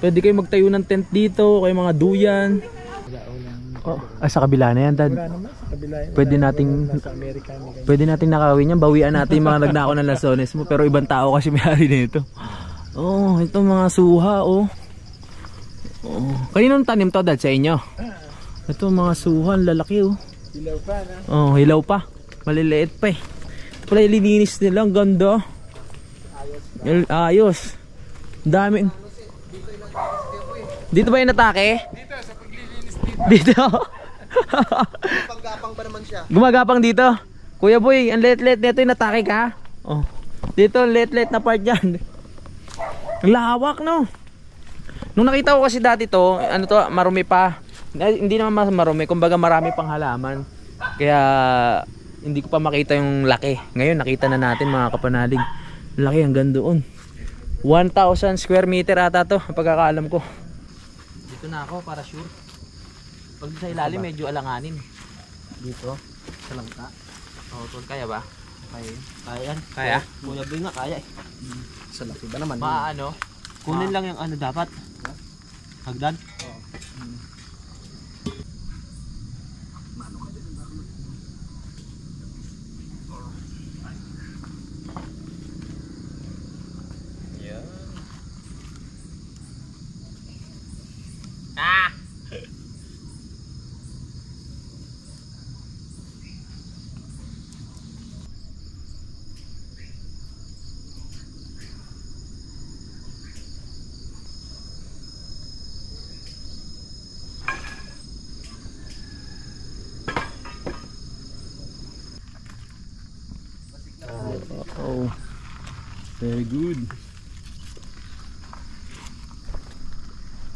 Pwede kayo magtayo ng tent dito, kayo mga duyan. Oh, sa kabila na yan, Dad. Pwede nating nakawin yan. Bawian natin yung mga nagnako ng lasones mo. Pero ibang tao kasi may-ari nito. Oh, ito mga suha oh. Oh. Kaninong tanim to, Dad, sa inyo? Ito mga suha, lalaki oh. Hilaw pa na. Oh, hilaw pa. Maliliit pa eh. Ito pala ililinis nila, ang ganda. Ayos. Dami. Dito ba yung natake? Dito, sa paglilinis dito. Dito. Paggapang ba naman siya? Gumagapang dito. Kuya Boy, ang let-let nito yung natake ka. Oh. Dito, let-let na part dyan. Ang lawak no. Nung nakita ko kasi dati to, ano to, marumi pa. Hindi naman marumi, kumbaga marami pang halaman. Kaya hindi ko pa makita yung laki. Ngayon nakita na natin mga kapanalig. Laki hanggang doon. 1,000 square meter ata to, ang pagkakaalam ko. Dito na ako para sure. Pag sa ilalim medyo alanganin. Dito, sa langka. Oh, tol, kaya ba? Kaya. Kaya. Kaya? Kuya Boy nga, kaya eh. Sa laki ba naman? Ano? Kunin lang yung ano dapat. Hagdan? Ah! Oh, very good.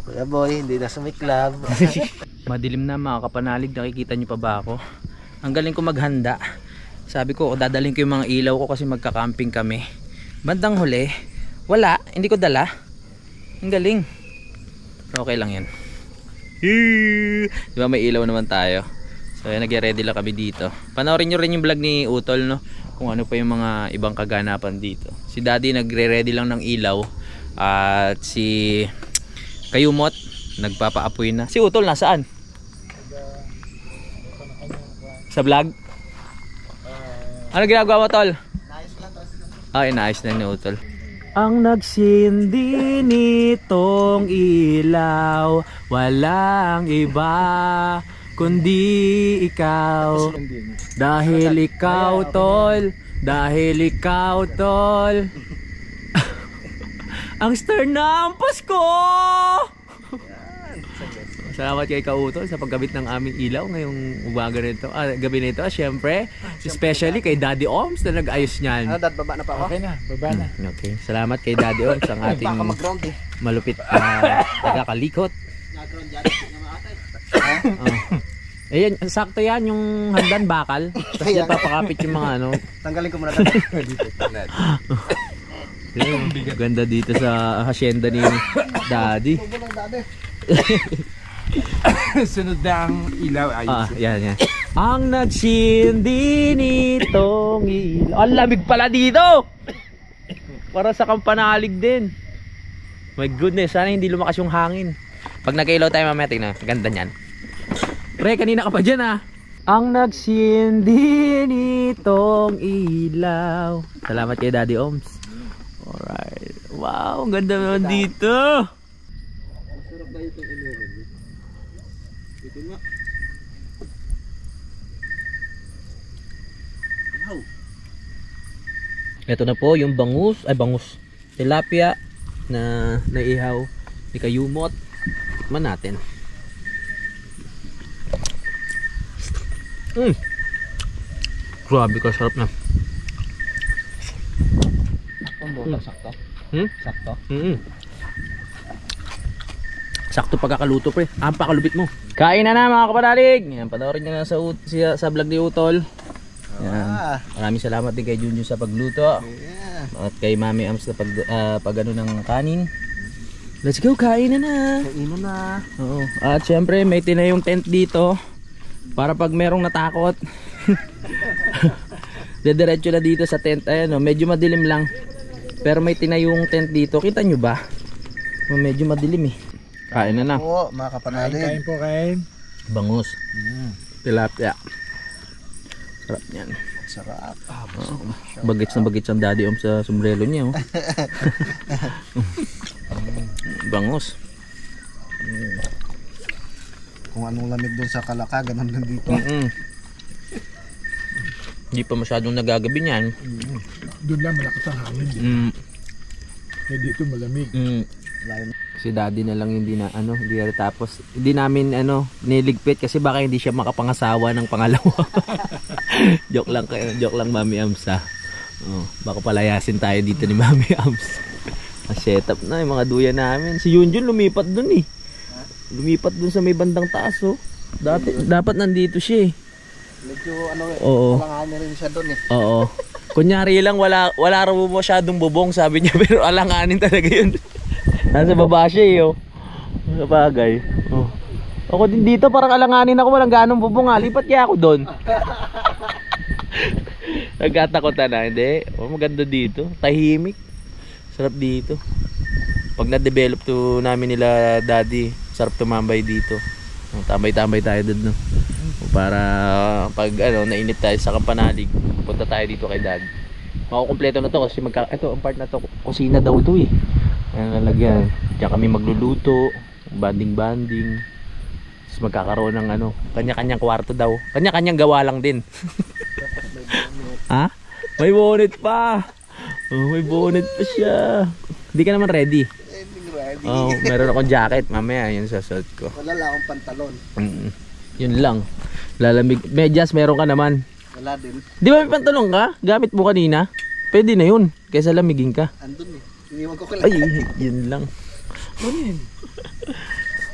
Kuya Boy, hindi na sumiklab. Madilim na mga kapanalig, nakikita nyo pa ba ako? Ang galing ko maghanda. Sabi ko, dadalhin ko yung mga ilaw ko kasi magka-camping kami. Bandang huli, wala, hindi ko dala. Ang galing. Okay lang yan. Diba may ilaw naman tayo. So nag-ready lang kami dito. Panoorin nyo rin yung vlog ni Utol no, kung ano pa yung mga ibang kaganapan dito. Si Daddy nagre-ready lang ng ilaw. At si Kayumot nagpapaapoy na. Si Utol nasaan? Sa vlog? Ano ginagawa mo, Tol? Inaayos na ni Utol. Ang nagsindi nitong ilaw, walang iba kundi ikaw. Dahil ikaw, Tol. Dahil ikaw, Tol. Ang star ng Pasko! Salamat kay Kautol sa paggamit ng aming ilaw ngayong umaga nito. Gabi nito, syempre. Especially kay Daddy Oms na nag-ayos niyan. Dad, baba na pa ako? Okay na, baba na. Okay. Salamat kay Daddy Oms, ang ating Baka mag-ground eh. malupit na tagakalikot. Nag-ground dyan, na maatay. Ayan, sakto yan yung hagdan bakal. Tapos yan papakapit yung mga ano. Tanggalin ko muna dad. Ganda dito sa hacienda ni Daddy. Sunod na ang ilaw. Ayos. Yan. Ang nagsindi nitong ilaw. Ang lamig pala dito! Para sa kampanalig din. My goodness, sana hindi lumakas yung hangin. Pag nag-ilaw tayo mamaya, tingnan. Ganda niyan. Pre, kanina ka pa dyan ah. Ang nagsindi nitong ilaw. Salamat kay Daddy Oms. Alright. Wow, ang ganda naman dito. Masarap ba itong inumin? Ito nga. Wow. Ito na po yung bangus. Tilapia na naihaw ni Kayumot. Man natin. Grabe ka, sarap na. Sakto. Sakto? Sakto pagkakaluto pre. Pakalupit mo. Kain na mga kapanalig. Yan, panoorin nyo na sa vlog ni Utol. Yan. Maraming salamat din kay Junjun sa pagluto. At kay Mami Ams na pag ano ng kanin. Let's go, kain na. Kainin na. Oo. At syempre may tinayong tent dito. Para pag merong natakot. Dediretso na dito sa tent. Ayan o, medyo madilim lang. Pero may tinayong tent dito. Kita nyo ba? Medyo madilim eh. Kain na na. Oo, mga kapanalig. Kain po, kain. Bangus. Tilapia. Sarap niyan. Sarap. Bagets na bagets ang Daddy Om sa sombrero niya. Oh. Bangus. Kung anong lamig doon sa Kalaka, ganun lang dito. Hindi pa masyadong nagagabi niyan. Doon lang malakas ang hangin. Eh dito malamig. Si Daddy na lang hindi na hindi tapos hindi namin niligpit kasi baka hindi siya makapangasawa ng pangalawa. Joke lang Mami Amsa. Baka palayasin tayo dito ni Mami Ams. Set up na yung mga duyan namin. Si Yunjun lumipat dun eh. Lumipat dun sa may bandang taas oh. Dapat nandito siya eh. Medyo alanganin rin siya doon eh. Oo. Kunyari lang wala raw masyadong bubong sabi niya pero alanganin talaga yun. Nasa baba siya eh oh. Sa bagay. Oh. Ako din dito parang alanganin ako walang ganong bubong ha. Lipat kaya ako doon. Nagkatakotan na hindi. Maganda dito. Tahimik. Sarap dito. Pag na-develop to namin nila Daddy, sarap tumambay dito. Tambay-tambay tayo doon no. Para pag nainit tayo sa Kampanalig, punta tayo dito kay Dad. Makukumpleto na to kasi ito ang part na to, kusina daw ito eh. Ayan lalagyan. Diyan kami magluluto, banding-banding. Tapos magkakaroon ng kanya-kanyang kwarto daw. Kanya-kanyang gawa lang din. Ha? May bonnet pa. May bonnet pa siya. Hindi ka naman ready. Meron akong jacket. Mamaya yun sasuot ko. Wala lang akong pantalon. Yun lang. Lalamig. Medyas meron ka naman. Wala din. Di ba may pantalon ka? Gamit mo kanina. Pwede na yun. Kaysa lamigin ka. Andun eh. Iniwan ko lang. Ay, yun lang.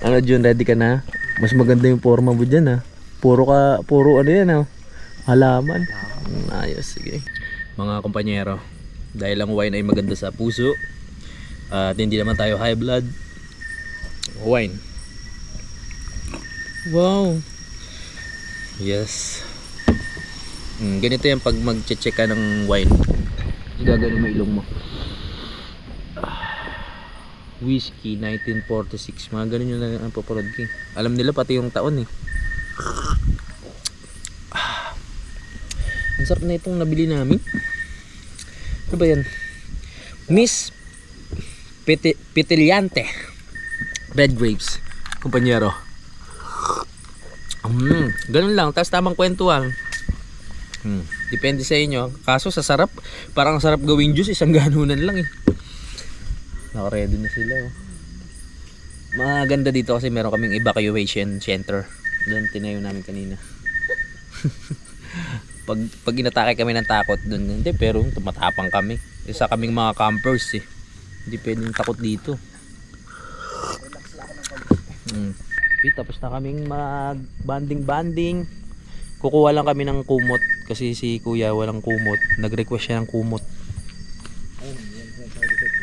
Ano Jun, ready ka na? Mas maganda yung forma mo dyan ha. Puro yan ha. Halaman. Ayos, sige. Mga kompanyero, dahil ang wine ay maganda sa puso at hindi naman tayo high blood, wine. Wow. Yes. Ganito yan pag mag-check ka ng wine. Gagano mo ilong mo. Whiskey 1946. Mga ganun yung ang paparod ko. Alam nila pati yung taon eh. Ang sarap na itong nabili namin. Ano ba yan? Miss Petiliante Red Grapes. Kumpanyero. Ganun lang. Tapos tamang kwentuhan. Depende sa inyo. Kaso sa sarap, parang sarap gawing juice. Isang ganunan lang eh. Naka-ready na sila oh. Maganda dito kasi meron kaming evacuation center. Doon tinayo namin kanina. pag inatake kami ng takot doon, hindi, pero tumatapang kami. Isa kaming mga campers eh. Hindi pwedeng takot dito. Tapos na kaming mag-banding. Kukuha lang kami ng kumot kasi si kuya walang kumot. Nag-request siya ng kumot.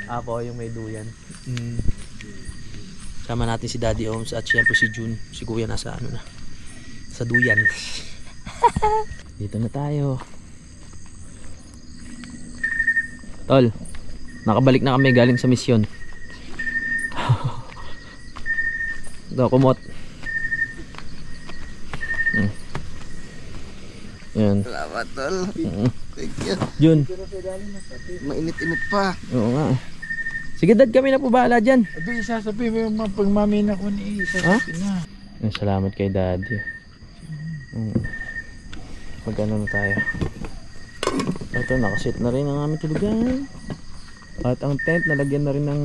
Ako yung may duyan. Sama natin si Daddy Oms at syempre si Jun. Si kuya nasa sa duyan. Dito na tayo. Tol, nakabalik na kami galing sa misyon. Ito, kumot. Yan. Salamat, tol. Thank you. Jun. Mainit-init pa. Oo nga. Sige dad, kami na po bahala dyan. Abi, isasabi mo yung mga pagmamina ko ni isasabi na. Salamat kay daddy. Magkano na tayo. Ito, nakasit na rin ang aming tulugan. At ang tent, nalagyan na rin ng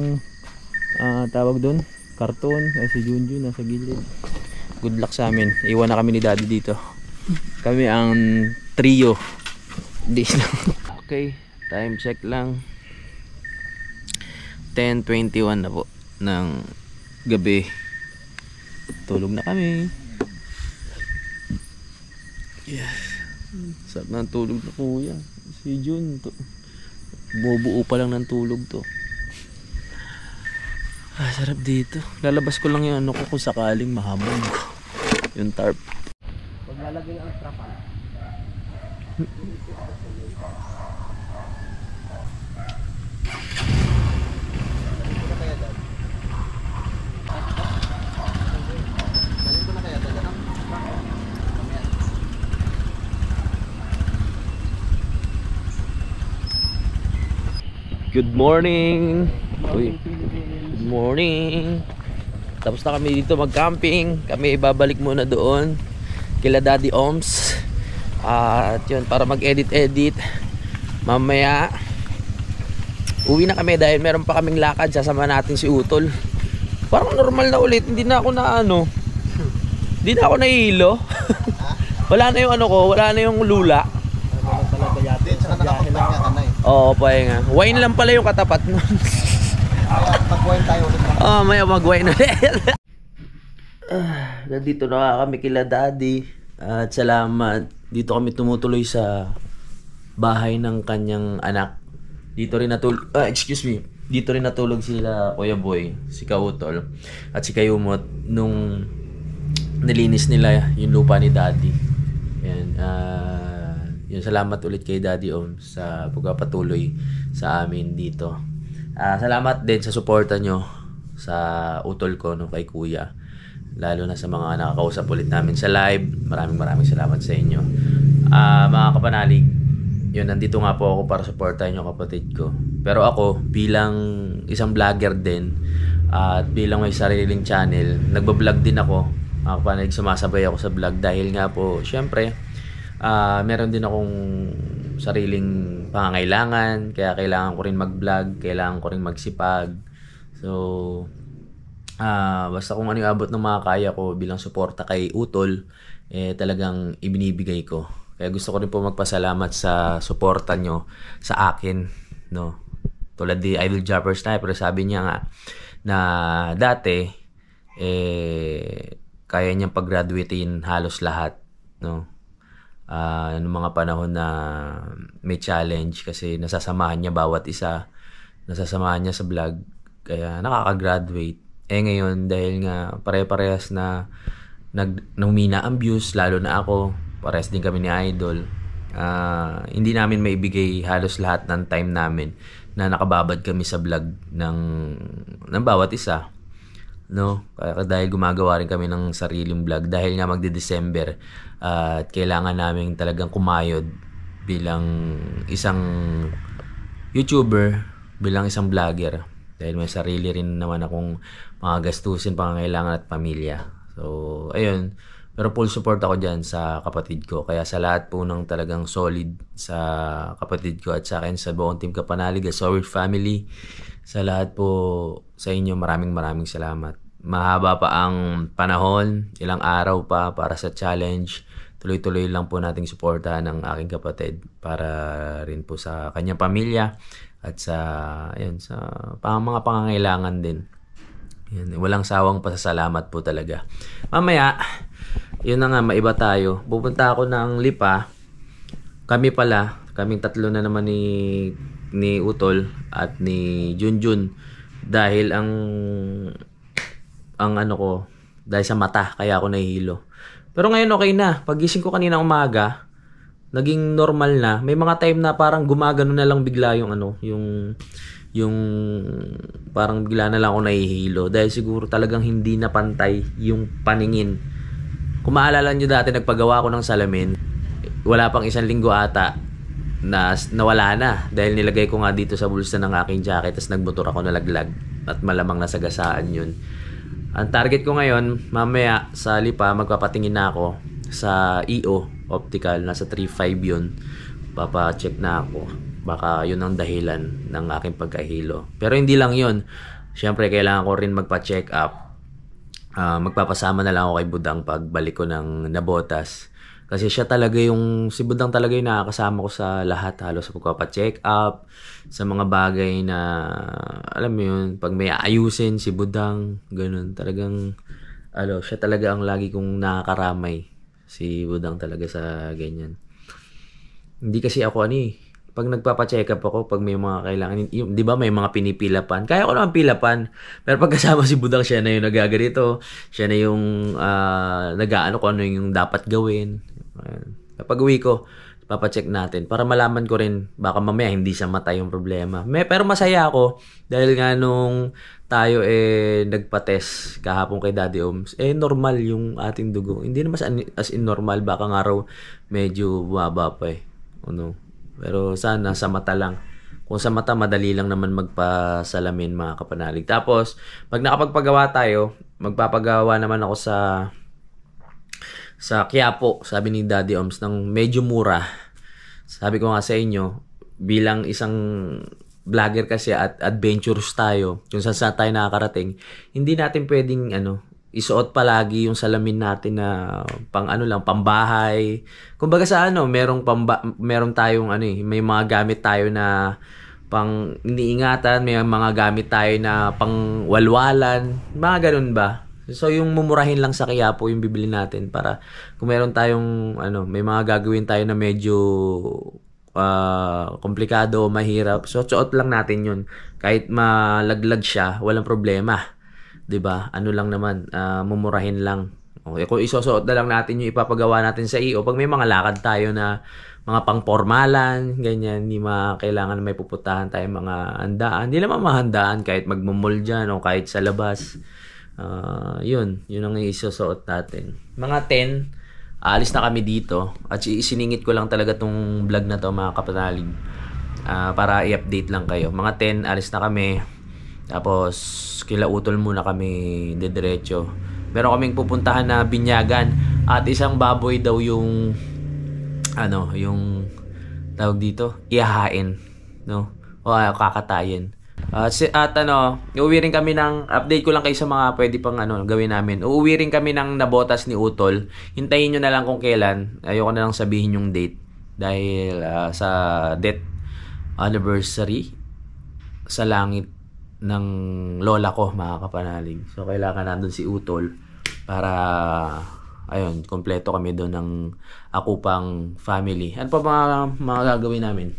tawag doon, karton. Ay, si Junjun nasa gilid. Good luck sa amin. Iwan na kami ni daddy dito. Kami ang trio. Okay, time check lang. 10:21 na po ng gabi. Tulog na kami. Yes. Sarap na ang tulog na kuya. Si Jun to. Bubuo pa lang ng tulog to. Sarap dito. Lalabas ko lang yung ano ko kung sakaling mahabang yung tarp. Pag lalagay ang trapal. Good morning. Uy. Good morning. Tapos na kami dito mag-camping. Kami ibabalik muna doon kila Daddy Oms. At yun, para mag-edit-edit. Mamaya uwi na kami dahil meron pa kaming lakad. Sasama natin si Utol. Parang normal na ulit. Hindi na ako na hindi na ako nahihilo. Wala na yung ano ko. Wala na yung lula. Oo, pahinga. Wine lang pala yung katapat nun. Mag-wine tayo ulit. Maya mag-wine ulit. Nandito na kami kila Daddy. At salamat. Dito kami tumutuloy sa bahay ng kanyang anak. Dito rin natulog. Dito rin natulog sila Kuya Boy, si Kautol, at si Kayumot nung nilinis nila yung lupa ni Daddy. Yan. Yun, salamat ulit kay Daddy sa pagpapatuloy sa amin dito. Salamat din sa suporta nyo sa utol ko kay Kuya. Lalo na sa mga nakakausap ulit namin sa live. Maraming salamat sa inyo. Mga kapanalig, yun, nandito nga po ako para suportahan yung kapatid ko. Pero ako, bilang isang vlogger din, at bilang may sariling channel, nagbablog din ako. Mga kapanalig, sumasabay ako sa vlog dahil nga po, syempre, meron din akong sariling pangangailangan, kaya kailangan ko rin mag-vlog, kailangan ko rin magsipag. So, basta kung ano yung abot ng mga kaya ko bilang suporta kay Utol, talagang ibinibigay ko. Kaya gusto ko rin po magpasalamat sa suporta nyo sa akin, no? Tulad di Idol Japper Sniper, sabi niya nga na dati kaya niyang pag-graduatein halos lahat, no? Noong mga panahon na may challenge kasi nasasamahan niya bawat isa, nasasamahan niya sa vlog, kaya nakaka-graduate. Ngayon dahil nga pare-parehas na humina ang views, lalo na ako, parehas din kami ni Idol, hindi namin maibigay halos lahat ng time namin na nakababad kami sa vlog ng bawat isa, no? Kaya dahil gumagawa rin kami ng sariling vlog dahil nga magde-December, at kailangan namin talagang kumayod bilang isang YouTuber, bilang isang vlogger, dahil may sarili rin naman akong mga gastusin, pangangailangan at pamilya. So ayun, pero full support ako dyan sa kapatid ko. Kaya sa lahat po ng talagang solid sa kapatid ko at sa akin, sa buong Team Kapanalig, Solid Family, sa lahat po sa inyo, maraming salamat. Mahaba pa ang panahon, ilang araw pa para sa challenge. Tuloy-tuloy lang po nating suportahan ng aking kapatid para rin po sa kanyang pamilya at sa mga pangangailangan din. Yan, walang sawang pasasalamat po talaga. Mamaya, yun na nga, maiba tayo. Pupunta ako ng Lipa. Kaming tatlo na naman ni Utol at ni Junjun, dahil ang ano ko, dahil sa mata, kaya ako nahihilo. Pero ngayon okay na. Pagising ko kanina umaga, naging normal na. May mga time na parang gumagano na lang bigla yung yung parang bigla na lang ako nahihilo dahil siguro talagang hindi na pantay yung paningin. Kung maalala nyo dati nagpagawa ko ng salamin, wala pang 1 linggo ata na nawala na dahil nilagay ko nga dito sa bulsa ng aking jacket tapos nagmotor ako nalaglag at malamang nasagasaan yun. Ang target ko ngayon, mamaya sa Lipa magpapatingin na ako sa EO Optical, nasa 3.5 yun. Papacheck na ako. Baka yun ang dahilan ng aking pagkahilo. Pero hindi lang yun. Siyempre kailangan ko rin magpa-check up. Magpapasama na lang ako kay Budang pagbalik ko ng Nabotas. Kasi siya talaga si Budang talaga yung nakakasama ko sa lahat, halos sa pagpapa-check up, sa mga bagay na, alam mo yun, pag may ayusin, si Budang, ganun, talagang, siya talaga ang lagi kong nakakaramay, si Budang talaga sa ganyan. Hindi kasi ako pag nagpapa-check up ako, pag may mga kailangan, di ba may mga pinipilapan, kaya ko naman pilapan, pero pag kasama si Budang, siya na yung nagaganito, siya na yung nag-aano kung ano yung dapat gawin. Kapag uwi ko, papacheck natin para malaman ko rin baka mamaya hindi sa mata yung problema. Pero masaya ako dahil nga nung tayo nagpa-test kahapon kay Daddy Oms, normal yung ating dugo. Hindi naman as in normal, baka nga raw medyo bumaba pa Pero sana sa mata lang. Kung sa mata, madali lang naman magpasalamin mga kapanalig. Tapos, pag nakapagpagawa tayo, magpapagawa naman ako sa Quiapo, sabi ni Daddy Oms, ng medyo mura. Sabi ko nga sa inyo, bilang isang vlogger kasi at adventurous tayo, kung saan tayo nakakarating, hindi natin pwedeng isuot palagi yung salamin natin na pambahay. Kumbaga sa meron tayong may mga gamit tayo na pang iniingatan, may mga gamit tayo na pang walwalan, mga ganun ba? So yung mumurahin lang sa Quiapo yung bibili natin para kung meron tayong may mga gagawin tayo na medyo komplikado, mahirap. So suot lang natin yun. Kahit malaglag siya, walang problema. 'Di ba? Lang naman, mumurahin lang. Okay, kung isusuot na lang natin yung ipapagawa natin sa EO, pag may mga lakad tayo na mga pangpormalan, ganyan, hindi kailangan may pupuntahan tayo mga handaan. Hindi naman mahandaan kahit magmumol dyan o kahit sa labas. Yun ang isusuot natin. Mga 10, aalis na kami dito at isiningit ko lang talaga tong vlog na to mga kapanalig para i-update lang kayo. Mga 10, alis na kami. Tapos kila Utol muna kami dediretso. Meron kaming pupuntahan na binyagan at isang baboy daw yung yung tawag dito, ihahain, o kakatayin. Uuwi rin kami update ko lang kayo sa mga pwede pang gawin namin. Uuwi rin kami ng Nabotas ni Utol. Hintayin nyo na lang kung kailan. Ayoko na lang sabihin yung date. Dahil sa death anniversary sa langit ng lola ko, mga kapanalig. So, kailangan nandun si Utol para, kompleto kami doon ng Akupang family. Ano pa mga gagawin namin?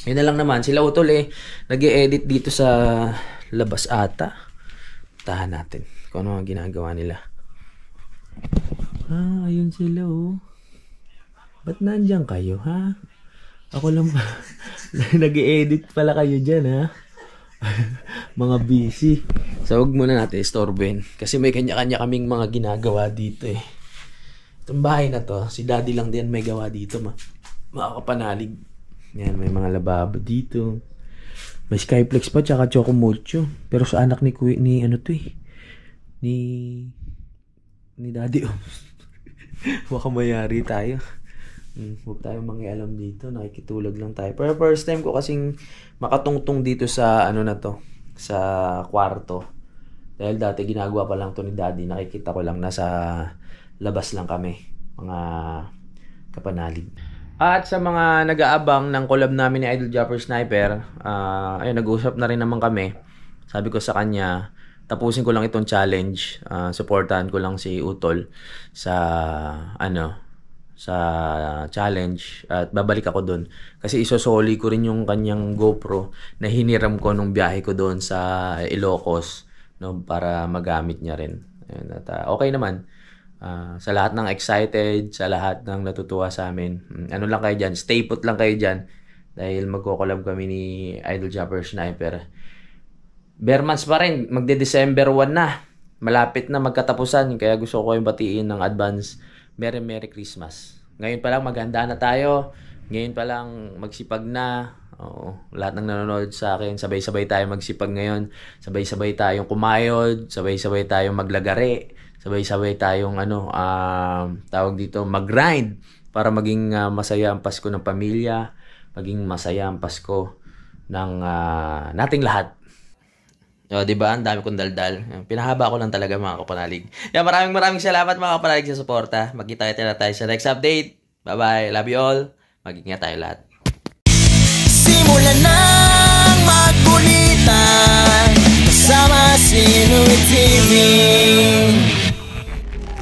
Yun na lang naman. Sila Utol nag-i-edit dito sa labas ata. Tahan natin kung ano ang ginagawa nila. Ayun sila Ba't nandyan kayo, ha? Ako lang ba? Nag-i-edit pala kayo dyan, ha? Mga busy. So, huwag muna natin istorben. Kasi may kanya-kanya kaming mga ginagawa dito Itong bahay na to, si Daddy lang din may gawa dito, mga kapanalig. Yan, may mga lababo dito. May Skyflex pa, tsaka Choco Mocho. Pero sa anak ni Daddy Baka mayari tayo. Huwag tayong mangialam dito. Nakikitulog lang tayo. Pero first time ko kasing makatungtong dito sa sa kwarto. Dahil dati ginagawa pa lang to ni Daddy. Nakikita ko lang nasa labas lang kami. Mga kapanalig. At sa mga nag-aabang ng collab namin ni Idol Japper Sniper, nag-usap na rin naman kami. Sabi ko sa kanya, tapusin ko lang itong challenge. Supportahan ko lang si Utol sa sa challenge at babalik ako doon. Kasi isosoli ko rin yung kanyang GoPro na hiniram ko nung biyahe ko doon sa Ilocos, para magamit niya rin. Ayun, at okay naman. Sa lahat ng excited, sa lahat ng natutuwa sa amin. Lang kayo dyan, stay put lang kayo dyan. dahil magko-collab kami ni Idol Jumper Sniper. Bare months pa rin, magde-December 1 na. Malapit na magkatapusan, kaya gusto ko yung batiin ng advance Merry Christmas. Ngayon pa lang maghanda na tayo. Ngayon pa lang magsipag na. Oo, lahat ng nanonood sa akin, sabay-sabay tayo magsipag ngayon. Sabay-sabay tayong kumayod, sabay-sabay tayong maglagari, sabay-sabay tayong tawag dito, mag-grind para maging masaya ang Pasko ng pamilya, maging masaya ang Pasko ng nating lahat. O, diba? Ang dami kong daldal. Pinahaba ko lang talaga mga kapanalig. Maraming salamat mga kapanalig sa suporta. Magkita-kita tayo sa next update. Bye-bye. Love you all. Mag-ingat tayo lahat. Simulan ng magkulitan kasama si Inuit TV.